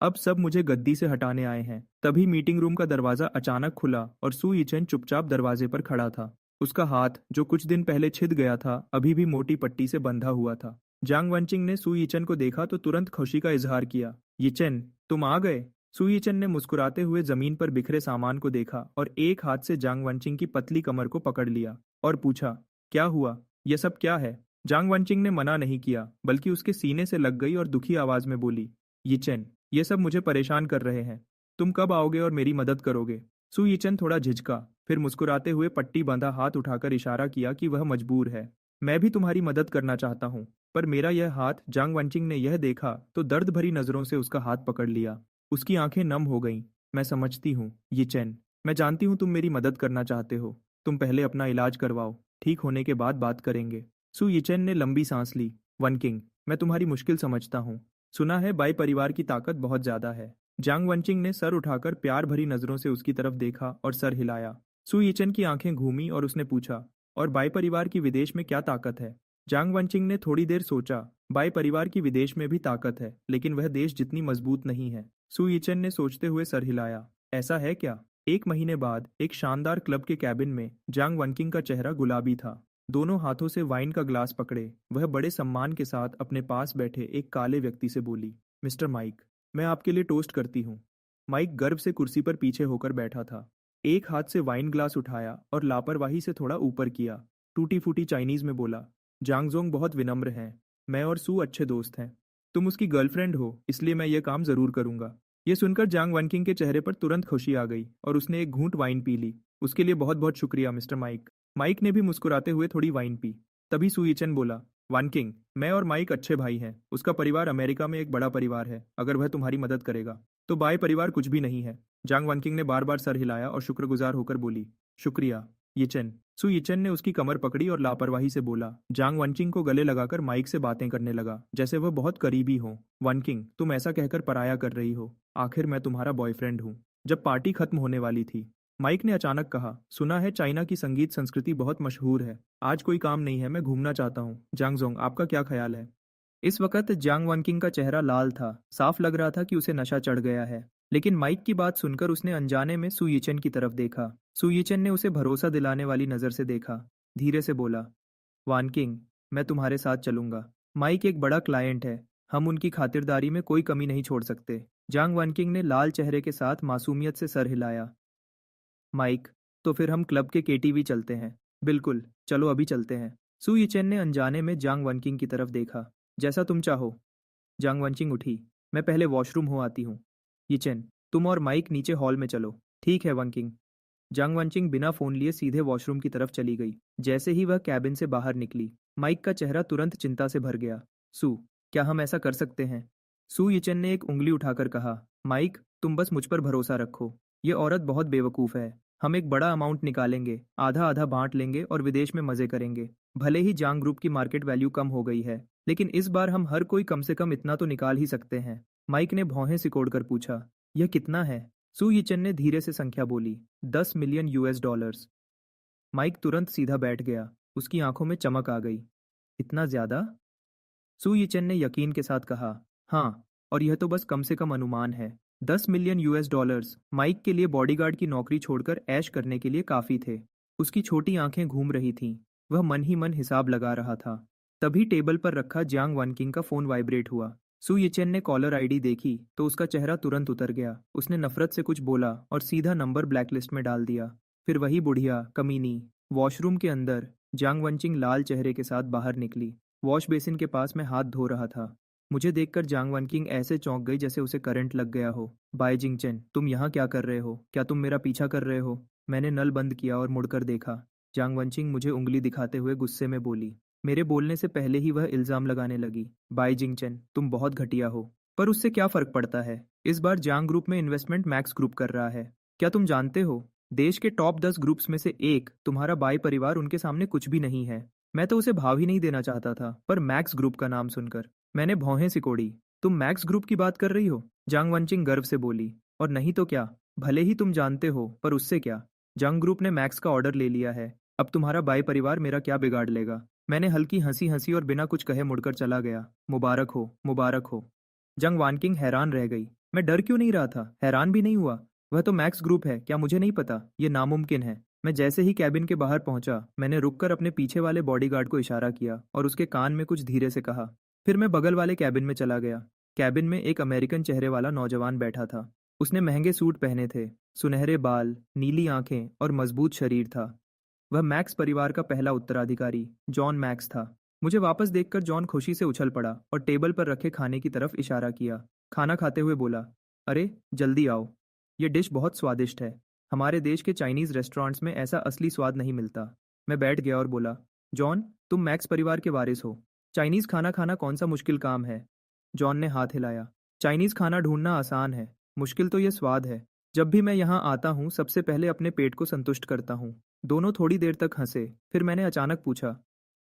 अब सब मुझे गद्दी से हटाने आए हैं। तभी मीटिंग रूम का दरवाजा अचानक खुला और सू यीचेन चुपचाप दरवाजे पर खड़ा था। उसका हाथ, जो कुछ दिन पहले छिद गया था, अभी भी मोटी पट्टी से बंधा हुआ था। जांग वनचिंग ने सू यीचेन को देखा तो तुरंत खुशी का इजहार किया। यीचेन, तुम आ गए। सू यीचेन ने मुस्कुराते हुए जमीन पर बिखरे सामान को देखा और एक हाथ से जांग वनचिंग की पतली कमर को पकड़ लिया और पूछा, क्या हुआ? यह सब क्या है? जांग वनचिंग ने मना नहीं किया, बल्कि उसके सीने से लग गई और दुखी आवाज में बोली, यीचेन, ये सब मुझे परेशान कर रहे हैं। तुम कब आओगे और मेरी मदद करोगे? सू यीचेन थोड़ा झिझका, फिर मुस्कुराते हुए पट्टी बांधा हाथ उठाकर इशारा किया कि वह मजबूर है। मैं भी तुम्हारी मदद करना चाहता हूँ, पर मेरा यह हाथ। जांग वनचिंग ने यह देखा तो दर्द भरी नजरों से उसका हाथ पकड़ लिया। उसकी आंखें नम हो गईं। मैं समझती हूँ यीचेन, मैं जानती हूँ तुम मेरी मदद करना चाहते हो। तुम पहले अपना इलाज करवाओ, ठीक होने के बाद बात करेंगे। सू यीचेन ने लंबी सांस ली। वनकिंग, मैं तुम्हारी मुश्किल समझता हूँ। सुना है बाई परिवार की ताकत बहुत ज्यादा है। जांग वनचिंग ने सर उठाकर प्यार भरी नजरों से उसकी तरफ देखा और सर हिलाया। सू यीचेन की आंखें घूमी और उसने पूछा, और बाई परिवार की विदेश में क्या ताकत है? जांग वनचिंग ने थोड़ी देर सोचा। बाई परिवार की विदेश में भी ताकत है, लेकिन वह देश जितनी मजबूत नहीं है। सू यीचेन ने सोचते हुए सर हिलाया। ऐसा है क्या? एक महीने बाद एक शानदार क्लब के कैबिन में जांग वनकिंग का चेहरा गुलाबी था। दोनों हाथों से वाइन का ग्लास पकड़े वह बड़े सम्मान के साथ अपने पास बैठे एक काले व्यक्ति से बोली, मिस्टर माइक, मैं आपके लिए टोस्ट करती हूँ। माइक गर्व से कुर्सी पर पीछे होकर बैठा था। एक हाथ से वाइन ग्लास उठाया और लापरवाही से थोड़ा ऊपर किया। टूटी फूटी चाइनीज में बोला, जांगजोंग बहुत विनम्र हैं। मैं और सू अच्छे दोस्त हैं। तुम उसकी गर्लफ्रेंड हो, इसलिए मैं यह काम जरूर करूंगा। यह सुनकर जांग वनकिंग के चेहरे पर तुरंत खुशी आ गई और उसने एक घूंट वाइन पी ली। उसके लिए बहुत बहुत शुक्रिया मिस्टर माइक। माइक ने भी मुस्कुराते हुए थोड़ी वाइन पी। तभी सू यीचेन बोला, वानकिंग, मैं और माइक अच्छे भाई हैं। उसका परिवार अमेरिका में एक बड़ा परिवार है। अगर वह तुम्हारी मदद करेगा तो बाय परिवार कुछ भी नहीं है। जांग वनकिंग ने बार बार सर हिलाया और शुक्रगुजार होकर बोली, शुक्रिया यीचेन। सू यीचेन ने उसकी कमर पकड़ी और लापरवाही से बोला। जांग वनचिंग को गले लगाकर माइक से बातें करने लगा, जैसे वह बहुत करीबी हो। वनकिंग, तुम ऐसा कहकर पराया कर रही हो। आखिर मैं तुम्हारा बॉयफ्रेंड हूँ। जब पार्टी खत्म होने वाली थी, माइक ने अचानक कहा, सुना है चाइना की संगीत संस्कृति बहुत मशहूर है। आज कोई काम नहीं है, मैं घूमना चाहता हूँ। जांगजोंग, आपका क्या ख्याल है? इस वक्त जांग वनकिंग का चेहरा लाल था। साफ लग रहा था कि उसे नशा चढ़ गया है। लेकिन माइक की बात सुनकर उसने अनजाने में सू यीचेन की तरफ देखा। सू यीचेन ने उसे भरोसा दिलाने वाली नजर से देखा। धीरे से बोला, वानकिंग, मैं तुम्हारे साथ चलूंगा। माइक एक बड़ा क्लाइंट है, हम उनकी खातिरदारी में कोई कमी नहीं छोड़ सकते। जांग वनकिंग ने लाल चेहरे के साथ मासूमियत से सर हिलाया। माइक, तो फिर हम क्लब के केटीवी चलते हैं। बिल्कुल, चलो अभी चलते हैं। सु यिचेन ने अनजाने में जांग वनकिंग की तरफ देखा। जैसा तुम चाहो। जांग वनकिंग उठी। मैं पहले वॉशरूम हो आती हूँ। यिचेन, तुम और माइक नीचे हॉल में चलो। ठीक है वनकिंग। जांग वनचिंग बिना फोन लिए सीधे वॉशरूम की तरफ चली गई। जैसे ही वह कैबिन से बाहर निकली, माइक का चेहरा तुरंत चिंता से भर गया। सू, क्या हम ऐसा कर सकते हैं? सू यिचन ने एक उंगली उठाकर कहा, माइक, तुम बस मुझ पर भरोसा रखो। ये औरत बहुत बेवकूफ़ है। हम एक बड़ा अमाउंट निकालेंगे, आधा आधा बांट लेंगे और विदेश में मजे करेंगे। भले ही जांग ग्रुप की मार्केट वैल्यू कम हो गई है, लेकिन इस बार हम हर कोई कम से कम इतना तो निकाल ही सकते हैं। माइक ने भौहें सिकोड़कर पूछा, यह कितना है? सू यिचन ने धीरे से संख्या बोली, 10 मिलियन US डॉलर्स। माइक तुरंत सीधा बैठ गया। उसकी आंखों में चमक आ गई। इतना ज्यादा? सू यिचन ने यकीन के साथ कहा, हाँ, और यह तो बस कम से कम अनुमान है। 10 मिलियन US डॉलर्स माइक के लिए बॉडीगार्ड की नौकरी छोड़कर ऐश करने के लिए काफी थे। उसकी छोटी आंखें घूम रही थीं। वह मन ही मन हिसाब लगा रहा था। तभी टेबल पर रखा जियांग वनकिंग का फोन वाइब्रेट हुआ। सू यिचेन ने कॉलर आईडी देखी तो उसका चेहरा तुरंत उतर गया। उसने नफरत से कुछ बोला और सीधा नंबर ब्लैकलिस्ट में डाल दिया। फिर वही बुढ़िया कमीनी। वॉशरूम के अंदर जियांग वनचिंग लाल चेहरे के साथ बाहर निकली। वॉश बेसिन के पास मैं हाथ धो रहा था। मुझे देखकर जांग वनकिंग ऐसे चौंक गई जैसे उसे करंट लग गया हो। बाय जिंगचेन, तुम यहाँ क्या कर रहे हो? क्या तुम मेरा पीछा कर रहे हो? मैंने नल बंद किया और मुड़कर देखा। जांग वनचिंग मुझे उंगली दिखाते हुए गुस्से में बोली। मेरे बोलने से पहले ही वह इल्जाम लगाने लगी। बाय जिंगचेन, तुम बहुत घटिया हो। पर उससे क्या फर्क पड़ता है? इस बार जांग ग्रुप में इन्वेस्टमेंट मैक्स ग्रुप कर रहा है। क्या तुम जानते हो, देश के टॉप 10 ग्रुप्स में से एक तुम्हारा बाय परिवार उनके सामने कुछ भी नहीं है। मैं तो उसे भाव ही नहीं देना चाहता था, पर मैक्स ग्रुप का नाम सुनकर मैंने भौहें सिकोड़ी। तुम मैक्स ग्रुप की बात कर रही हो? जांग वनचिंग गर्व से बोली। और नहीं तो क्या, भले ही तुम जानते हो, पर उससे क्या? जंग ग्रुप ने मैक्स का ऑर्डर ले लिया है। अब तुम्हारा बाय परिवार मेरा क्या बिगाड़ लेगा? मैंने हल्की हंसी हंसी और बिना कुछ कहे मुड़कर चला गया। मुबारक हो, मुबारक हो। जंग वानकिंग हैरान रह गई। मैं डर क्यों नहीं रहा था? हैरान भी नहीं हुआ। वह तो मैक्स ग्रुप है, क्या मुझे नहीं पता? ये नामुमकिन है। मैं जैसे ही कैबिन के बाहर पहुंचा, मैंने रुककर अपने पीछे वाले बॉडीगार्ड को इशारा किया और उसके कान में कुछ धीरे से कहा। फिर मैं बगल वाले कैबिन में चला गया। कैबिन में एक अमेरिकन चेहरे वाला नौजवान बैठा था। उसने महंगे सूट पहने थे, सुनहरे बाल, नीली आंखें और मजबूत शरीर था। वह मैक्स परिवार का पहला उत्तराधिकारी जॉन मैक्स था। मुझे वापस देखकर जॉन खुशी से उछल पड़ा और टेबल पर रखे खाने की तरफ इशारा किया। खाना खाते हुए बोला, अरे जल्दी आओ, ये डिश बहुत स्वादिष्ट है। हमारे देश के चाइनीज रेस्टोरेंट्स में ऐसा असली स्वाद नहीं मिलता। मैं बैठ गया और बोला, जॉन, तुम मैक्स परिवार के वारिस हो। चाइनीज खाना खाना कौन सा मुश्किल काम है? जॉन ने हाथ हिलाया। चाइनीज खाना ढूंढना आसान है, मुश्किल तो ये स्वाद है। जब भी मैं यहाँ आता हूँ सबसे पहले अपने पेट को संतुष्ट करता हूँ। दोनों थोड़ी देर तक हंसे। फिर मैंने अचानक पूछा,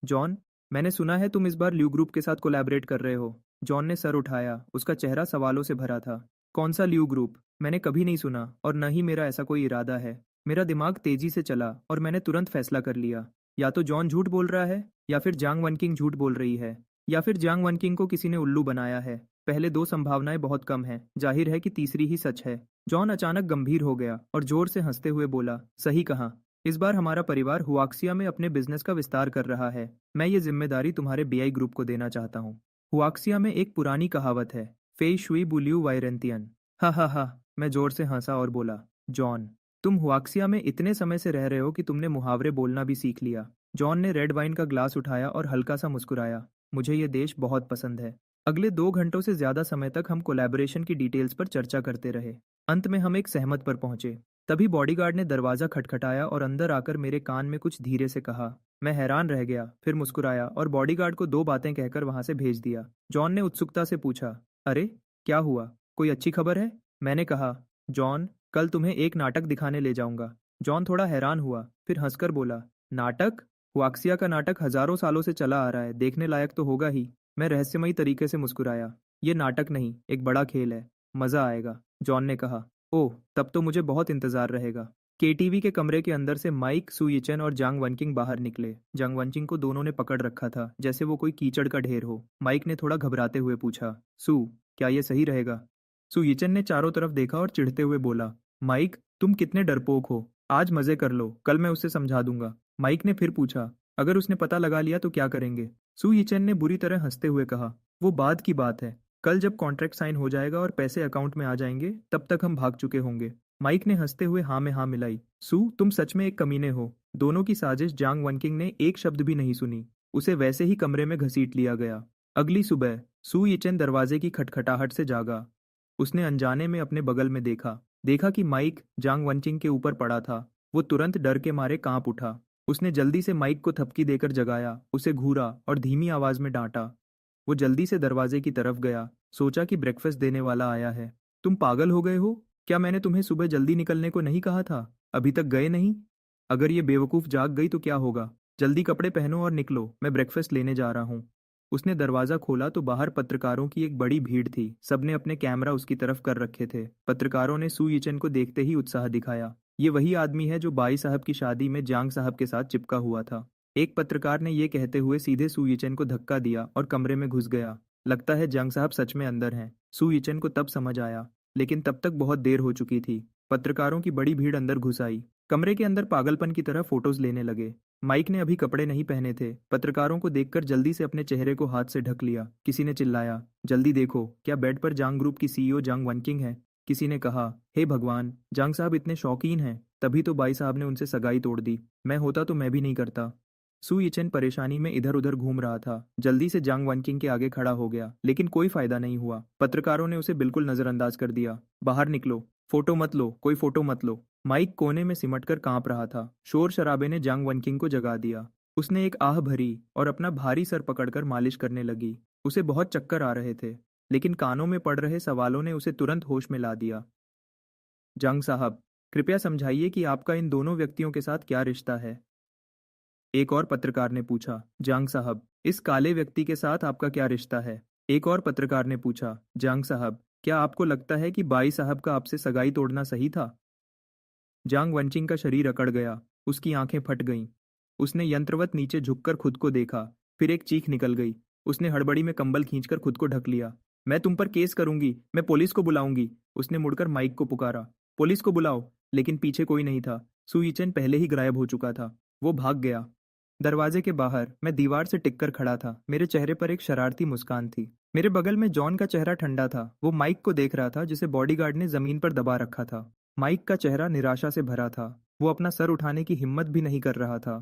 जॉन, मैंने सुना है तुम इस बार ल्यू ग्रुप के साथ कोलैबोरेट कर रहे हो। जॉन ने सर उठाया। उसका चेहरा सवालों से भरा था। कौन सा ल्यू ग्रुप? मैंने कभी नहीं सुना और न ही मेरा ऐसा कोई इरादा है। मेरा दिमाग तेजी से चला और मैंने तुरंत फैसला कर लिया। या तो जॉन झूठ बोल रहा है, या फिर जांग वनकिंग झूठ बोल रही है, या फिर जांग वनकिंग को किसी ने उल्लू बनाया है। पहले दो संभावनाएं बहुत कम हैं, जाहिर है कि तीसरी ही सच है। जॉन अचानक गंभीर हो गया और जोर से हंसते हुए बोला, सही कहा। इस बार हमारा परिवार हुआक्सिया में अपने बिजनेस का विस्तार कर रहा है। मैं ये जिम्मेदारी तुम्हारे बीआई ग्रुप को देना चाहता हूँ। हुआक्सिया में एक पुरानी कहावत है, फेई शुई बुलियू वायरेंतियन। हा हा हा। मैं जोर से हंसा और बोला, जॉन, तुम हुआक्सिया में इतने समय से रह रहे हो कि तुमने मुहावरे बोलना भी सीख लिया। जॉन ने रेड वाइन का ग्लास उठाया और हल्का सा मुस्कुराया। मुझे ये देश बहुत पसंद है। अगले 2 घंटों से ज्यादा समय तक हम कोलैबोरेशन की डिटेल्स पर चर्चा करते रहे। अंत में हम एक सहमत पर पहुंचे। तभी बॉडीगार्ड ने दरवाजा खटखटाया और अंदर आकर मेरे कान में कुछ धीरे से कहा। मैं हैरान रह गया, फिर मुस्कुराया और बॉडीगार्ड को 2 बातें कहकर वहां से भेज दिया। जॉन ने उत्सुकता से पूछा, अरे क्या हुआ? कोई अच्छी खबर है? मैंने कहा, जॉन, कल तुम्हें एक नाटक दिखाने ले जाऊंगा। जॉन थोड़ा हैरान हुआ, फिर हंसकर बोला, नाटक? हुआक्सिया का नाटक हजारों सालों से चला आ रहा है, देखने लायक तो होगा ही। मैं रहस्यमयी तरीके से मुस्कुराया। ये नाटक नहीं, एक बड़ा खेल है। मजा आएगा। जॉन ने कहा, ओह, तब तो मुझे बहुत इंतजार रहेगा। केटीवी के कमरे के अंदर से माइक, सुयिचन और जांग वनकिंग बाहर निकले। जांग वनकिंग को दोनों ने पकड़ रखा था, जैसे वो कोई कीचड़ का ढेर हो। माइक ने थोड़ा घबराते हुए पूछा, सू, क्या ये सही रहेगा? सुयिचन ने चारों तरफ देखा और चिढ़ते हुए बोला, माइक, तुम कितने डरपोक हो। आज मजे कर लो, कल मैं उसे समझा दूंगा। माइक ने फिर पूछा, अगर उसने पता लगा लिया तो क्या करेंगे? सुयिचन ने बुरी तरह हंसते हुए कहा, वो बाद की बात है। कल जब कॉन्ट्रैक्ट साइन हो जाएगा और पैसे अकाउंट में आ जाएंगे, तब तक हम भाग चुके होंगे। माइक ने हंसते हुए हाँ में हाँ मिलाई। सू, तुम सच में एक कमीने हो। दोनों की साजिश जांग वनकिंग ने एक शब्द भी नहीं सुनी। उसे वैसे ही कमरे में घसीट लिया गया। अगली सुबह सू यिचेन दरवाजे की खटखटाहट से जागा। उसने अनजाने में अपने बगल में देखा देखा कि माइक जांग वनचिंग के ऊपर पड़ा था। वो तुरंत डर के मारे कांप उठा। उसने जल्दी से माइक को थपकी देकर जगाया, उसे घूरा और धीमी आवाज में डांटा। वो जल्दी से दरवाजे की तरफ गया, सोचा कि ब्रेकफास्ट देने वाला आया है। तुम पागल हो गए हो? क्या मैंने तुम्हें सुबह जल्दी निकलने को नहीं कहा था? अभी तक गए नहीं? अगर ये बेवकूफ जाग गई तो क्या होगा? जल्दी कपड़े पहनो और निकलो, मैं ब्रेकफास्ट लेने जा रहा हूँ। उसने दरवाजा खोला तो बाहर पत्रकारों की एक बड़ी भीड़ थी। सबने अपने कैमरा उसकी तरफ कर रखे थे। पत्रकारों ने सू यिचेन को देखते ही उत्साह दिखाया। ये वही आदमी है जो बाई साहब की शादी में जांग साहब के साथ चिपका हुआ था। एक पत्रकार ने ये कहते हुए सीधे सू यिचेन को धक्का दिया और कमरे में घुस गया। लगता है जांग साहब सच में अंदर हैं। सू यिचेन को तब समझ आया, लेकिन तब तक बहुत देर हो चुकी थी। पत्रकारों की बड़ी भीड़ अंदर घुस आई। कमरे के अंदर पागलपन की तरह फोटोज लेने लगे। माइक ने अभी कपड़े नहीं पहने थे। पत्रकारों को देखकर जल्दी से अपने चेहरे को हाथ से ढक लिया। किसी ने चिल्लाया, जल्दी देखो, क्या बेड पर जांग ग्रुप की सीईओ जांग वनकिंग है? किसी ने कहा, हे भगवान, जांग साहब इतने शौकीन हैं, तभी तो बाई साहब ने उनसे सगाई तोड़ दी। मैं होता तो मैं भी नहीं करता। सू यिचेन परेशानी में इधर उधर घूम रहा था। जल्दी से जांग वनकिंग के आगे खड़ा हो गया, लेकिन कोई फायदा नहीं हुआ। पत्रकारों ने उसे बिल्कुल नजरअंदाज कर दिया। बाहर निकलो, फोटो मत लो, कोई फोटो मत लो। माइक कोने में सिमटकर कांप रहा था। शोर शराबे ने जांग वनकिंग को जगा दिया। उसने एक आह भरी और अपना भारी सर पकड़कर मालिश करने लगी। उसे बहुत चक्कर आ रहे थे, लेकिन कानों में पड़ रहे सवालों ने उसे तुरंत होश में ला दिया। जांग साहब, कृपया समझाइए कि आपका इन दोनों व्यक्तियों के साथ क्या रिश्ता है? एक और पत्रकार ने पूछा। जांग साहब, इस काले व्यक्ति के साथ आपका क्या रिश्ता है? एक और पत्रकार ने पूछा। जांग साहब, क्या आपको लगता है कि बाई साहब का आपसे सगाई तोड़ना सही था? जांग वंचिंग का शरीर अकड़ गया। उसकी आंखें फट गईं। उसने यंत्रवत नीचे झुककर खुद को देखा। फिर एक चीख निकल गई। उसने हड़बड़ी में कंबल खींचकर खुद को ढक लिया। मैं तुम पर केस करूंगी, मैं पुलिस को बुलाऊंगी। उसने मुड़कर माइक को पुकारा, पुलिस को बुलाओ। लेकिन पीछे कोई नहीं था। सू यिचेन पहले ही गायब हो चुका था। वो भाग गया। दरवाजे के बाहर मैं दीवार से टिककर खड़ा था। मेरे चेहरे पर एक शरारती मुस्कान थी। मेरे बगल में जॉन का चेहरा ठंडा था। वो माइक को देख रहा था जिसे बॉडीगार्ड ने जमीन पर दबा रखा था। माइक का चेहरा निराशा से भरा था। वो अपना सर उठाने की हिम्मत भी नहीं कर रहा था।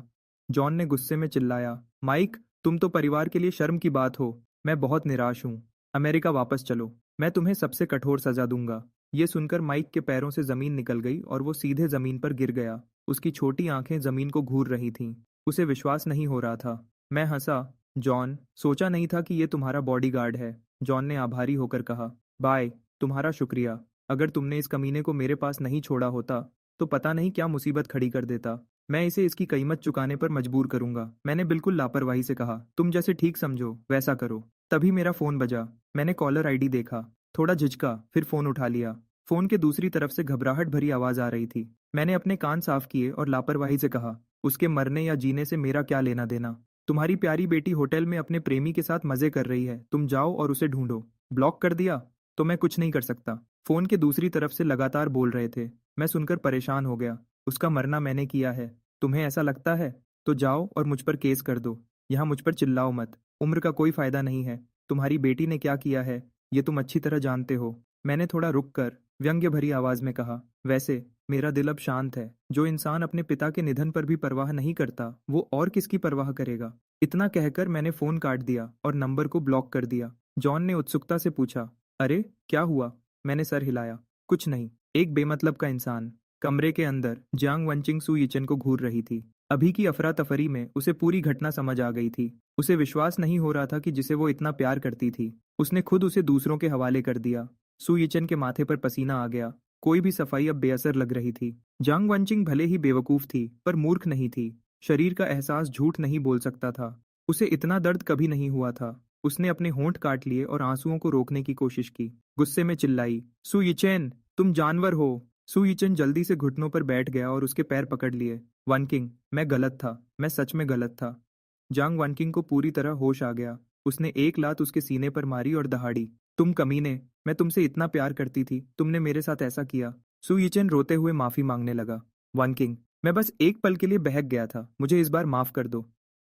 जॉन ने गुस्से में चिल्लाया, माइक, तुम तो परिवार के लिए शर्म की बात हो। मैं बहुत निराश हूँ। अमेरिका वापस चलो। मैं तुम्हें सबसे कठोर सजा दूंगा। ये सुनकर माइक के पैरों से जमीन निकल गई और वो सीधे जमीन पर गिर गया। उसकी छोटी आंखें जमीन को घूर रही थीं। उसे विश्वास नहीं हो रहा था। मैं हंसा। जॉन, सोचा नहीं था कि ये तुम्हारा बॉडीगार्ड है। जॉन ने आभारी होकर कहा, बाय, तुम्हारा शुक्रिया। अगर तुमने इस कमीने को मेरे पास नहीं छोड़ा होता तो पता नहीं क्या मुसीबत खड़ी कर देता। मैं इसे इसकी कीमत चुकाने पर मजबूर करूंगा। मैंने बिल्कुल लापरवाही से कहा, तुम जैसे ठीक समझो वैसा करो। तभी मेरा फोन बजा। मैंने कॉलर आईडी देखा। थोड़ा झिझका, फिर फोन उठा लिया। फोन के दूसरी तरफ से घबराहट भरी आवाज आ रही थी। मैंने अपने कान साफ किए और लापरवाही से कहा, उसके मरने या जीने से मेरा क्या लेना देना। तुम्हारी प्यारी बेटी होटल में अपने प्रेमी के साथ मजे कर रही है। तुम जाओ और उसे ढूंढो। ब्लॉक कर दिया तो मैं कुछ नहीं कर सकता। फोन के दूसरी तरफ से लगातार बोल रहे थे। मैं सुनकर परेशान हो गया। उसका मरना मैंने किया है। तुम्हें ऐसा लगता है तो जाओ और मुझ पर केस कर दो। यहाँ मुझ पर चिल्लाओ मत। उम्र का कोई फायदा नहीं है। तुम्हारी बेटी ने क्या किया है ये तुम अच्छी तरह जानते हो। मैंने थोड़ा रुक कर व्यंग्य भरी आवाज में कहा, वैसे मेरा दिल अब शांत है। जो इंसान अपने पिता के निधन पर भी परवाह नहीं करता वो और किसकी परवाह करेगा। इतना कहकर मैंने फोन काट दिया और नंबर को ब्लॉक कर दिया। जॉन ने उत्सुकता से पूछा, अरे क्या हुआ? मैंने सर हिलाया, कुछ नहीं। एक बेमतलब का इंसान। कमरे के अंदर जियांग वनचिंग सू यिचेन को घूर रही थी। अभी की अफरा तफरी में उसे पूरी घटना समझ आ गई थी। उसे विश्वास नहीं हो रहा था कि जिसे वो इतना प्यार करती थी उसने खुद उसे दूसरों के हवाले कर दिया। सू यिचेन के माथे पर पसीना आ गया। कोई भी सफाई अब बेअसर लग रही थी। जांग वनचिंग भले ही बेवकूफ थी पर मूर्ख नहीं थी। शरीर का एहसास झूठ नहीं बोल सकता था। उसे इतना दर्द कभी नहीं हुआ था। उसने अपने होंठ काट लिए और आंसुओं को रोकने की कोशिश की। गुस्से में चिल्लाई, सू यिचेन, तुम जानवर हो। सू यिचेन जल्दी से घुटनों पर बैठ गया और उसके पैर पकड़ लिए। वनकिंग, मैं गलत था। मैं सच में गलत था। जांग वनकिंग को पूरी तरह होश आ गया। उसने एक लात उसके सीने पर मारी और दहाड़ी, तुम कमीने, मैं तुमसे इतना प्यार करती थी, तुमने मेरे साथ ऐसा किया। सू यिचेन रोते हुए माफी मांगने लगा। वनकिंग, मैं बस एक पल के लिए बहक गया था, मुझे इस बार माफ कर दो।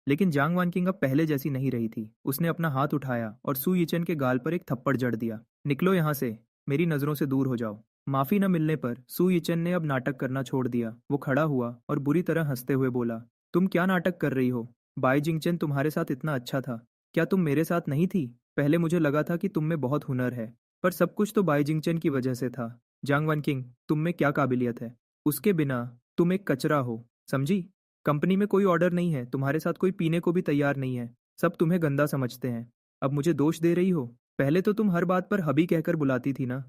लेकिन जांग वनकिंग अब पहले जैसी नहीं रही थी। उसने अपना हाथ उठाया और सू यिचेन के गाल पर एक थप्पड़ जड़ दिया। निकलो यहाँ से, मेरी नजरों से दूर हो जाओ। माफी न मिलने पर सू यिचेन ने अब नाटक करना छोड़ दिया। वो खड़ा हुआ और बुरी तरह हंसते हुए बोला, तुम क्या नाटक कर रही हो? बाई जिंगचन तुम्हारे साथ इतना अच्छा था, क्या तुम मेरे साथ नहीं थी? पहले मुझे लगा था कि तुम में बहुत हुनर है, पर सब कुछ तो बाई जिंगचन की वजह से था। जांग वनकिंग, तुम में क्या काबिलियत है? उसके बिना तुम एक कचरा हो, समझी? कंपनी में कोई ऑर्डर नहीं है, तुम्हारे साथ कोई पीने को भी तैयार नहीं है, सब तुम्हें गंदा समझते हैं। अब मुझे दोष दे रही हो? पहले तो तुम हर बात पर हबी कहकर बुलाती थी ना।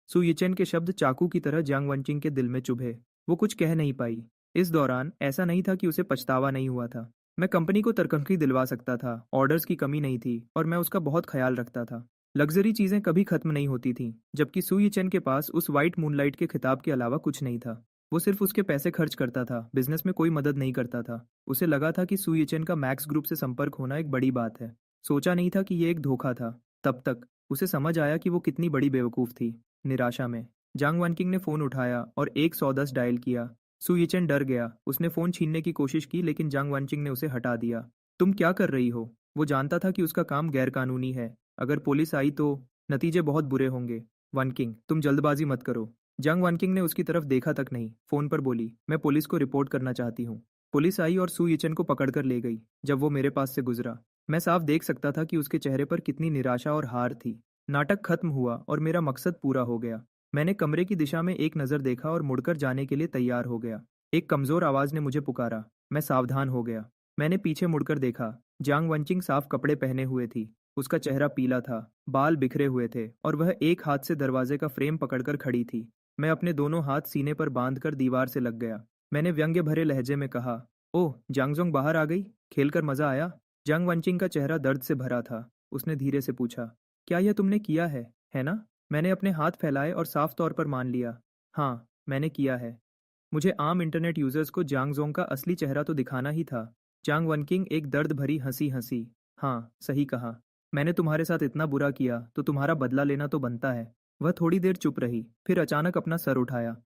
सु यिचेन के शब्द चाकू की तरह जियांग वनचिंग के दिल में चुभे। वो कुछ कह नहीं पाई। इस दौरान ऐसा नहीं था कि उसे पछतावा नहीं हुआ था। मैं कंपनी को तरक्की दिलवा सकता था, ऑर्डर्स की कमी नहीं थी और मैं उसका बहुत ख्याल रखता था। लग्जरी चीजें कभी खत्म नहीं होती थीं, जबकि सु यिचेन के पास उस वाइट मूनलाइट के खिताब के अलावा कुछ नहीं था। वो सिर्फ उसके पैसे खर्च करता था, बिजनेस में कोई मदद नहीं करता था। उसे लगा था कि सु यिचेन का मैक्स ग्रुप से संपर्क होना एक बड़ी बात है। सोचा नहीं था कि ये एक धोखा था। तब तक उसे समझ आया कि वो कितनी बड़ी बेवकूफ़ थी। निराशा में जांग वनकिंग ने फ़ोन उठाया और 110 डायल किया। सु यिचेन डर गया। उसने फ़ोन छीनने की कोशिश की, लेकिन जांग वनचिंग ने उसे हटा दिया। तुम क्या कर रही हो? वो जानता था कि उसका काम गैरकानूनी है। अगर पुलिस आई तो नतीजे बहुत बुरे होंगे। वनकिंग, तुम जल्दबाजी मत करो। जांग वनकिंग ने उसकी तरफ देखा तक नहीं, फ़ोन पर बोली, मैं पुलिस को रिपोर्ट करना चाहती हूँ। पुलिस आई और सु यिचेन को पकड़कर ले गई। जब वो मेरे पास से गुजरा, मैं साफ देख सकता था कि उसके चेहरे पर कितनी निराशा और हार थी। नाटक खत्म हुआ और मेरा मकसद पूरा हो गया। मैंने कमरे की दिशा में एक नज़र देखा और मुड़कर जाने के लिए तैयार हो गया। एक कमज़ोर आवाज़ ने मुझे पुकारा। मैं सावधान हो गया। मैंने पीछे मुड़कर देखा। जांग वनचिंग साफ कपड़े पहने हुए थी। उसका चेहरा पीला था, बाल बिखरे हुए थे और वह एक हाथ से दरवाजे का फ्रेम पकड़कर खड़ी थी। मैं अपने दोनों हाथ सीने पर बांधकर दीवार से लग गया। मैंने व्यंग्य भरे लहजे में कहा, ओह, जांगजोंग बाहर आ गई? खेलकर मज़ा आया? जांग वनचिंग का चेहरा दर्द से भरा था। उसने धीरे से पूछा, क्या यह तुमने किया है ना? मैंने अपने हाथ फैलाए और साफ तौर पर मान लिया। हाँ, मैंने किया है। मुझे आम इंटरनेट यूजर्स को जांगजोंग का असली चेहरा तो दिखाना ही था। जांग वनकिंग एक दर्द भरी हंसी हंसी। हाँ, सही कहा। मैंने तुम्हारे साथ इतना बुरा किया तो तुम्हारा बदला लेना तो बनता है। वह थोड़ी देर चुप रही, फिर अचानक अपना सर उठाया।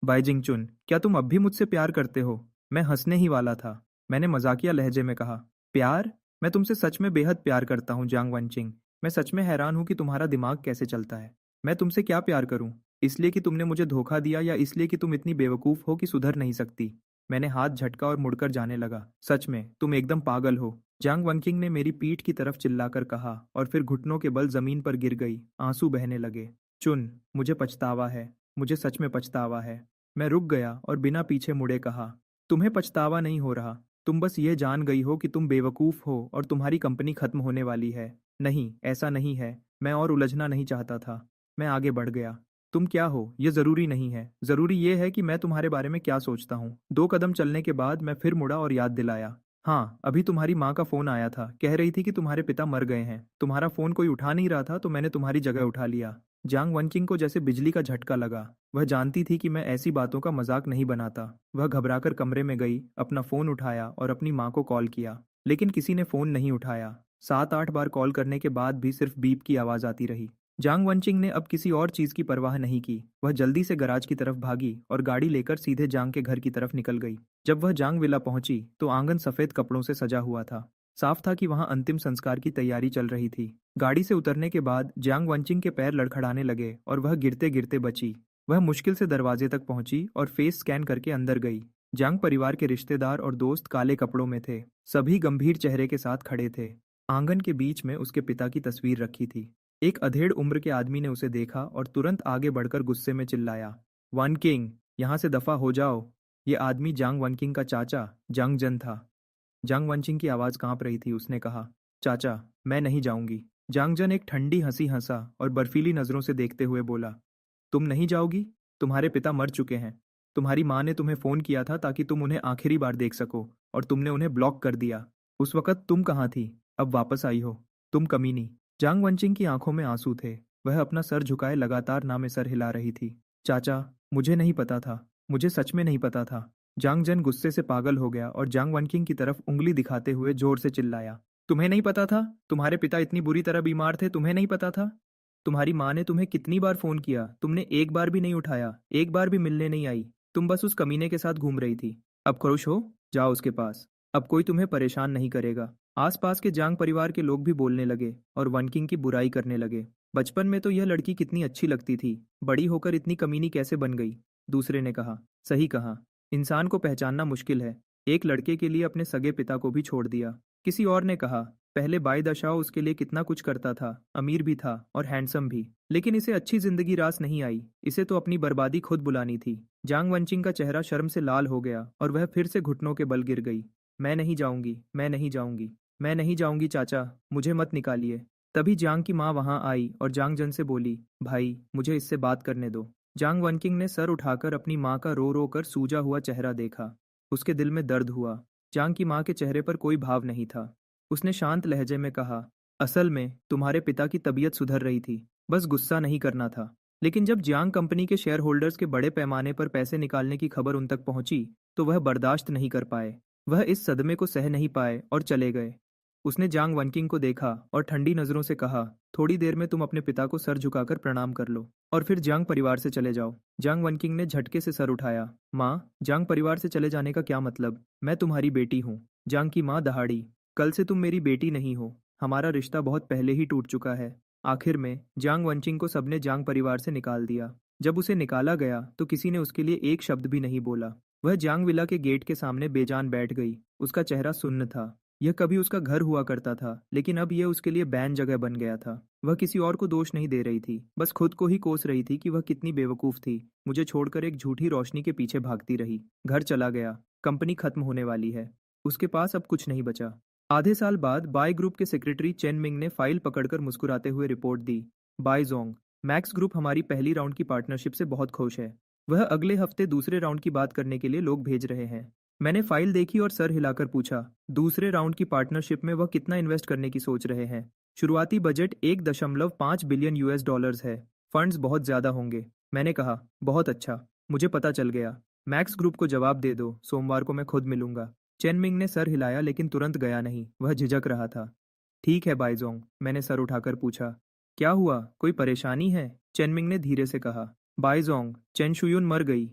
बाई जिंगचुन, क्या तुम अब भी मुझसे प्यार करते हो? मैं हंसने ही वाला था। मैंने मजाकिया लहजे में कहा, प्यार? मैं तुमसे सच में बेहद प्यार करता हूँ जांग वनचिंग। मैं सच में हैरान हूँ कि तुम्हारा दिमाग कैसे चलता है। मैं तुमसे क्या प्यार करूं? इसलिए कि तुमने मुझे धोखा दिया या इसलिए कि तुम इतनी बेवकूफ़ हो कि सुधर नहीं सकती? मैंने हाथ झटका और मुड़कर जाने लगा। सच में, तुम एकदम पागल हो। जांग वनकिंग ने मेरी पीठ की तरफ चिल्लाकर कहा और फिर घुटनों के बल जमीन पर गिर गई। आंसू बहने लगे। चुन, मुझे पछतावा है। मुझे सच में पछतावा है। मैं रुक गया और बिना पीछे मुड़े कहा, तुम्हें पछतावा नहीं हो रहा। तुम बस ये जान गई हो कि तुम बेवकूफ़ हो और तुम्हारी कंपनी खत्म होने वाली है। नहीं, ऐसा नहीं है। मैं और उलझना नहीं चाहता था। मैं आगे बढ़ गया। तुम क्या हो, ये ज़रूरी नहीं है। ज़रूरी ये है कि मैं तुम्हारे बारे में क्या सोचता हूँ। 2 कदम चलने के बाद मैं फिर मुड़ा और याद दिलाया। हाँ, अभी तुम्हारी माँ का फ़ोन आया था। कह रही थी कि तुम्हारे पिता मर गए हैं। तुम्हारा फ़ोन कोई उठा नहीं रहा था तो मैंने तुम्हारी जगह उठा लिया। जांग वनकिंग को जैसे बिजली का झटका लगा। वह जानती थी कि मैं ऐसी बातों का मजाक नहीं बनाता। वह घबराकर कमरे में गई, अपना फ़ोन उठाया और अपनी माँ को कॉल किया। लेकिन किसी ने फ़ोन नहीं उठाया। 7-8 बार कॉल करने के बाद भी सिर्फ बीप की आवाज़ आती रही। जांग वनचिंग ने अब किसी और चीज की परवाह नहीं की। वह जल्दी से गराज की तरफ भागी और गाड़ी लेकर सीधे जांग के घर की तरफ निकल गई। जब वह जांग विला पहुंची तो आंगन सफेद कपड़ों से सजा हुआ था। साफ था कि वहां अंतिम संस्कार की तैयारी चल रही थी। गाड़ी से उतरने के बाद जांग वनचिंग के पैर लड़खड़ाने लगे और वह गिरते गिरते बची। वह मुश्किल से दरवाजे तक पहुंची और फेस स्कैन करके अंदर गई। जांग परिवार के रिश्तेदार और दोस्त काले कपड़ों में थे। सभी गंभीर चेहरे के साथ खड़े थे। आंगन के बीच में उसके पिता की तस्वीर रखी थी। एक अधेड़ उम्र के आदमी ने उसे देखा और तुरंत आगे बढ़कर गुस्से में चिल्लाया, वन किंग, यहाँ से दफा हो जाओ। ये आदमी जांग वनकिंग का चाचा जंग जन था। जांग वनचिंग की आवाज़ कांप रही थी। उसने कहा, चाचा, मैं नहीं जाऊंगी। जांग जन एक ठंडी हंसी हंसा और बर्फीली नज़रों से देखते हुए बोला, तुम नहीं जाओगी? तुम्हारे पिता मर चुके हैं। तुम्हारी माँ ने तुम्हें फ़ोन किया था ताकि तुम उन्हें आखिरी बार देख सको, और तुमने उन्हें ब्लॉक कर दिया। उस वक़्त तुम कहाँ थी? अब वापस आई हो। तुम कमीनी। जांग वनचिंग की आंखों में आंसू थे। वह अपना सर झुकाए लगातार ना में सर हिला रही थी। चाचा, मुझे नहीं पता था। मुझे सच में नहीं पता था। जांग जन गुस्से से पागल हो गया और जांग वनकिंग की तरफ उंगली दिखाते हुए जोर से चिल्लाया, तुम्हें नहीं पता था? तुम्हारे पिता इतनी बुरी तरह बीमार थे, तुम्हें नहीं पता था? तुम्हारी माँ ने तुम्हें कितनी बार फोन किया, तुमने एक बार भी नहीं उठाया, एक बार भी मिलने नहीं आई। तुम बस उस कमीने के साथ घूम रही थी। अब खुश हो? जाओ उसके पास। अब कोई तुम्हें परेशान नहीं करेगा। आसपास के जांग परिवार के लोग भी बोलने लगे और वनकिंग की बुराई करने लगे। बचपन में तो यह लड़की कितनी अच्छी लगती थी, बड़ी होकर इतनी कमीनी कैसे बन गई? दूसरे ने कहा, सही कहा। इंसान को पहचानना मुश्किल है। एक लड़के के लिए अपने सगे पिता को भी छोड़ दिया। किसी और ने कहा, पहले बाई दशाओं उसके लिए कितना कुछ करता था, अमीर भी था और हैंडसम भी। लेकिन इसे अच्छी जिंदगी रास नहीं आई, इसे तो अपनी बर्बादी खुद बुलानी थी। जांग वंचिंग का चेहरा शर्म से लाल हो गया और वह फिर से घुटनों के बल गिर गई। मैं नहीं जाऊंगी, मैं नहीं जाऊंगी, मैं नहीं जाऊंगी चाचा, मुझे मत निकालिए। तभी जांग की माँ वहां आई और जांग जन से बोली, भाई मुझे इससे बात करने दो। जांग वनकिंग ने सर उठाकर अपनी माँ का रो रो कर सूजा हुआ चेहरा देखा। उसके दिल में दर्द हुआ। जांग की माँ के चेहरे पर कोई भाव नहीं था। उसने शांत लहजे में कहा, असल में तुम्हारे पिता की तबीयत सुधर रही थी, बस गुस्सा नहीं करना था। लेकिन जब जियांग कंपनी के शेयर होल्डर्स के बड़े पैमाने पर पैसे निकालने की खबर उन तक पहुंची, तो वह बर्दाश्त नहीं कर पाए। वह इस सदमे को सह नहीं पाए और चले गए। उसने जांग वनकिंग को देखा और ठंडी नजरों से कहा, थोड़ी देर में तुम अपने पिता को सर झुकाकर प्रणाम कर लो और फिर जांग परिवार से चले जाओ। जांग वनकिंग ने झटके से सर उठाया। माँ, जांग परिवार से चले जाने का क्या मतलब? मैं तुम्हारी बेटी हूँ। जांग की माँ दहाड़ी, कल से तुम मेरी बेटी नहीं हो। हमारा रिश्ता बहुत पहले ही टूट चुका है। आखिर में जांग वंचिंग को सबने जांग परिवार से निकाल दिया। जब उसे निकाला गया तो किसी ने उसके लिए एक शब्द भी नहीं बोला। वह जांग विला के गेट के सामने बेजान बैठ गई। उसका चेहरा सुन्न था। यह कभी उसका घर हुआ करता था, लेकिन अब यह उसके लिए बैन जगह बन गया था। वह किसी और को दोष नहीं दे रही थी, बस खुद को ही कोस रही थी कि वह कितनी बेवकूफ थी। मुझे छोड़कर एक झूठी रोशनी के पीछे भागती रही। घर चला गया। कंपनी खत्म होने वाली है। उसके पास अब कुछ नहीं बचा। आधे साल बाद बाय ग्रुप के सेक्रेटरी चेन मिंग ने फाइल पकड़कर मुस्कुराते हुए रिपोर्ट दी। बाय जोंग, मैक्स ग्रुप हमारी पहली राउंड की पार्टनरशिप से बहुत खुश है। वह अगले हफ्ते दूसरे राउंड की बात करने के लिए लोग भेज रहे हैं। मैंने फाइल देखी और सर हिलाकर पूछा, दूसरे राउंड की पार्टनरशिप में वह कितना इन्वेस्ट करने की सोच रहे हैं? शुरुआती बजट 1.5 बिलियन यूएस डॉलर्स है। फंड्स बहुत ज्यादा होंगे। मैंने कहा, बहुत अच्छा, मुझे पता चल गया। मैक्स ग्रुप को जवाब दे दो, सोमवार को मैं खुद मिलूंगा। चेन मिंग ने सर हिलाया लेकिन तुरंत गया नहीं, वह झिझक रहा था। ठीक है बाइजोंग, मैंने सर उठाकर पूछा, क्या हुआ, कोई परेशानी है? चेन मिंग ने धीरे से कहा। बाइजोंग, चेन शुयुन मर गई।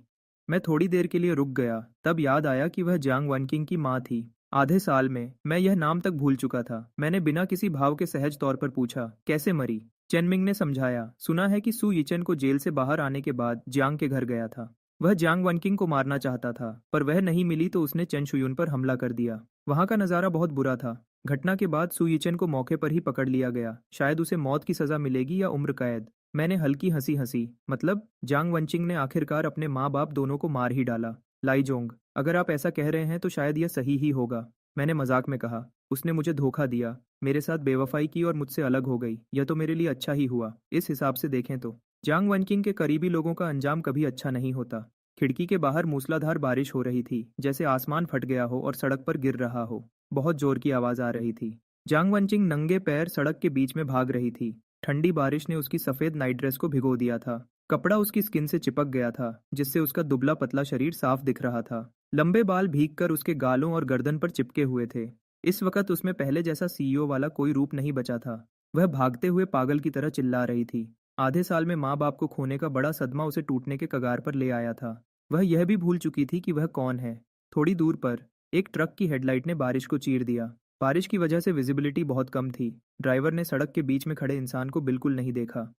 मैं थोड़ी देर के लिए रुक गया, तब याद आया कि वह जांग वनकिंग की माँ थी। आधे साल में मैं यह नाम तक भूल चुका था। मैंने बिना किसी भाव के सहज तौर पर पूछा, कैसे मरी? चेनमिंग ने समझाया, सुना है कि सु यिचन को जेल से बाहर आने के बाद जियांग के घर गया था। वह जियांग वनकिंग को मारना चाहता था, पर वह नहीं मिली तो उसने चेन शुयुन पर हमला कर दिया। वहां का नजारा बहुत बुरा था। घटना के बाद सु यिचन को मौके पर ही पकड़ लिया गया। शायद उसे मौत की सजा मिलेगी या उम्र कैद। मैंने हल्की हंसी हंसी, मतलब जांग वंचिंग ने आखिरकार अपने माँ बाप दोनों को मार ही डाला। लाइजोंग, अगर आप ऐसा कह रहे हैं तो शायद यह सही ही होगा। मैंने मजाक में कहा, उसने मुझे धोखा दिया, मेरे साथ बेवफाई की और मुझसे अलग हो गई। यह तो मेरे लिए अच्छा ही हुआ, इस हिसाब से देखें तो। जांग वनकिंग के करीबी लोगों का अंजाम कभी अच्छा नहीं होता। खिड़की के बाहर मूसलाधार बारिश हो रही थी, जैसे आसमान फट गया हो और सड़क पर गिर रहा हो। बहुत जोर की आवाज आ रही थी। जांग वनचिंग नंगे पैर सड़क के बीच में भाग रही थी। ठंडी बारिश ने उसकी सफेद नाइट ड्रेस को भिगो दिया था। कपड़ा उसकी स्किन से चिपक गया था, जिससे उसका दुबला पतला शरीर साफ दिख रहा था। लंबे बाल भीगकर उसके गालों और गर्दन पर चिपके हुए थे। इस वक्त उसमें पहले जैसा सीईओ वाला कोई रूप नहीं बचा था। वह भागते हुए पागल की तरह चिल्ला रही थी। आधे साल में माँ बाप को खोने का बड़ा सदमा उसे टूटने के कगार पर ले आया था। वह यह भी भूल चुकी थी कि वह कौन है। थोड़ी दूर पर एक ट्रक की हेडलाइट ने बारिश को चीर दिया। बारिश की वजह से विजिबिलिटी बहुत कम थी। ड्राइवर ने सड़क के बीच में खड़े इंसान को बिल्कुल नहीं देखा।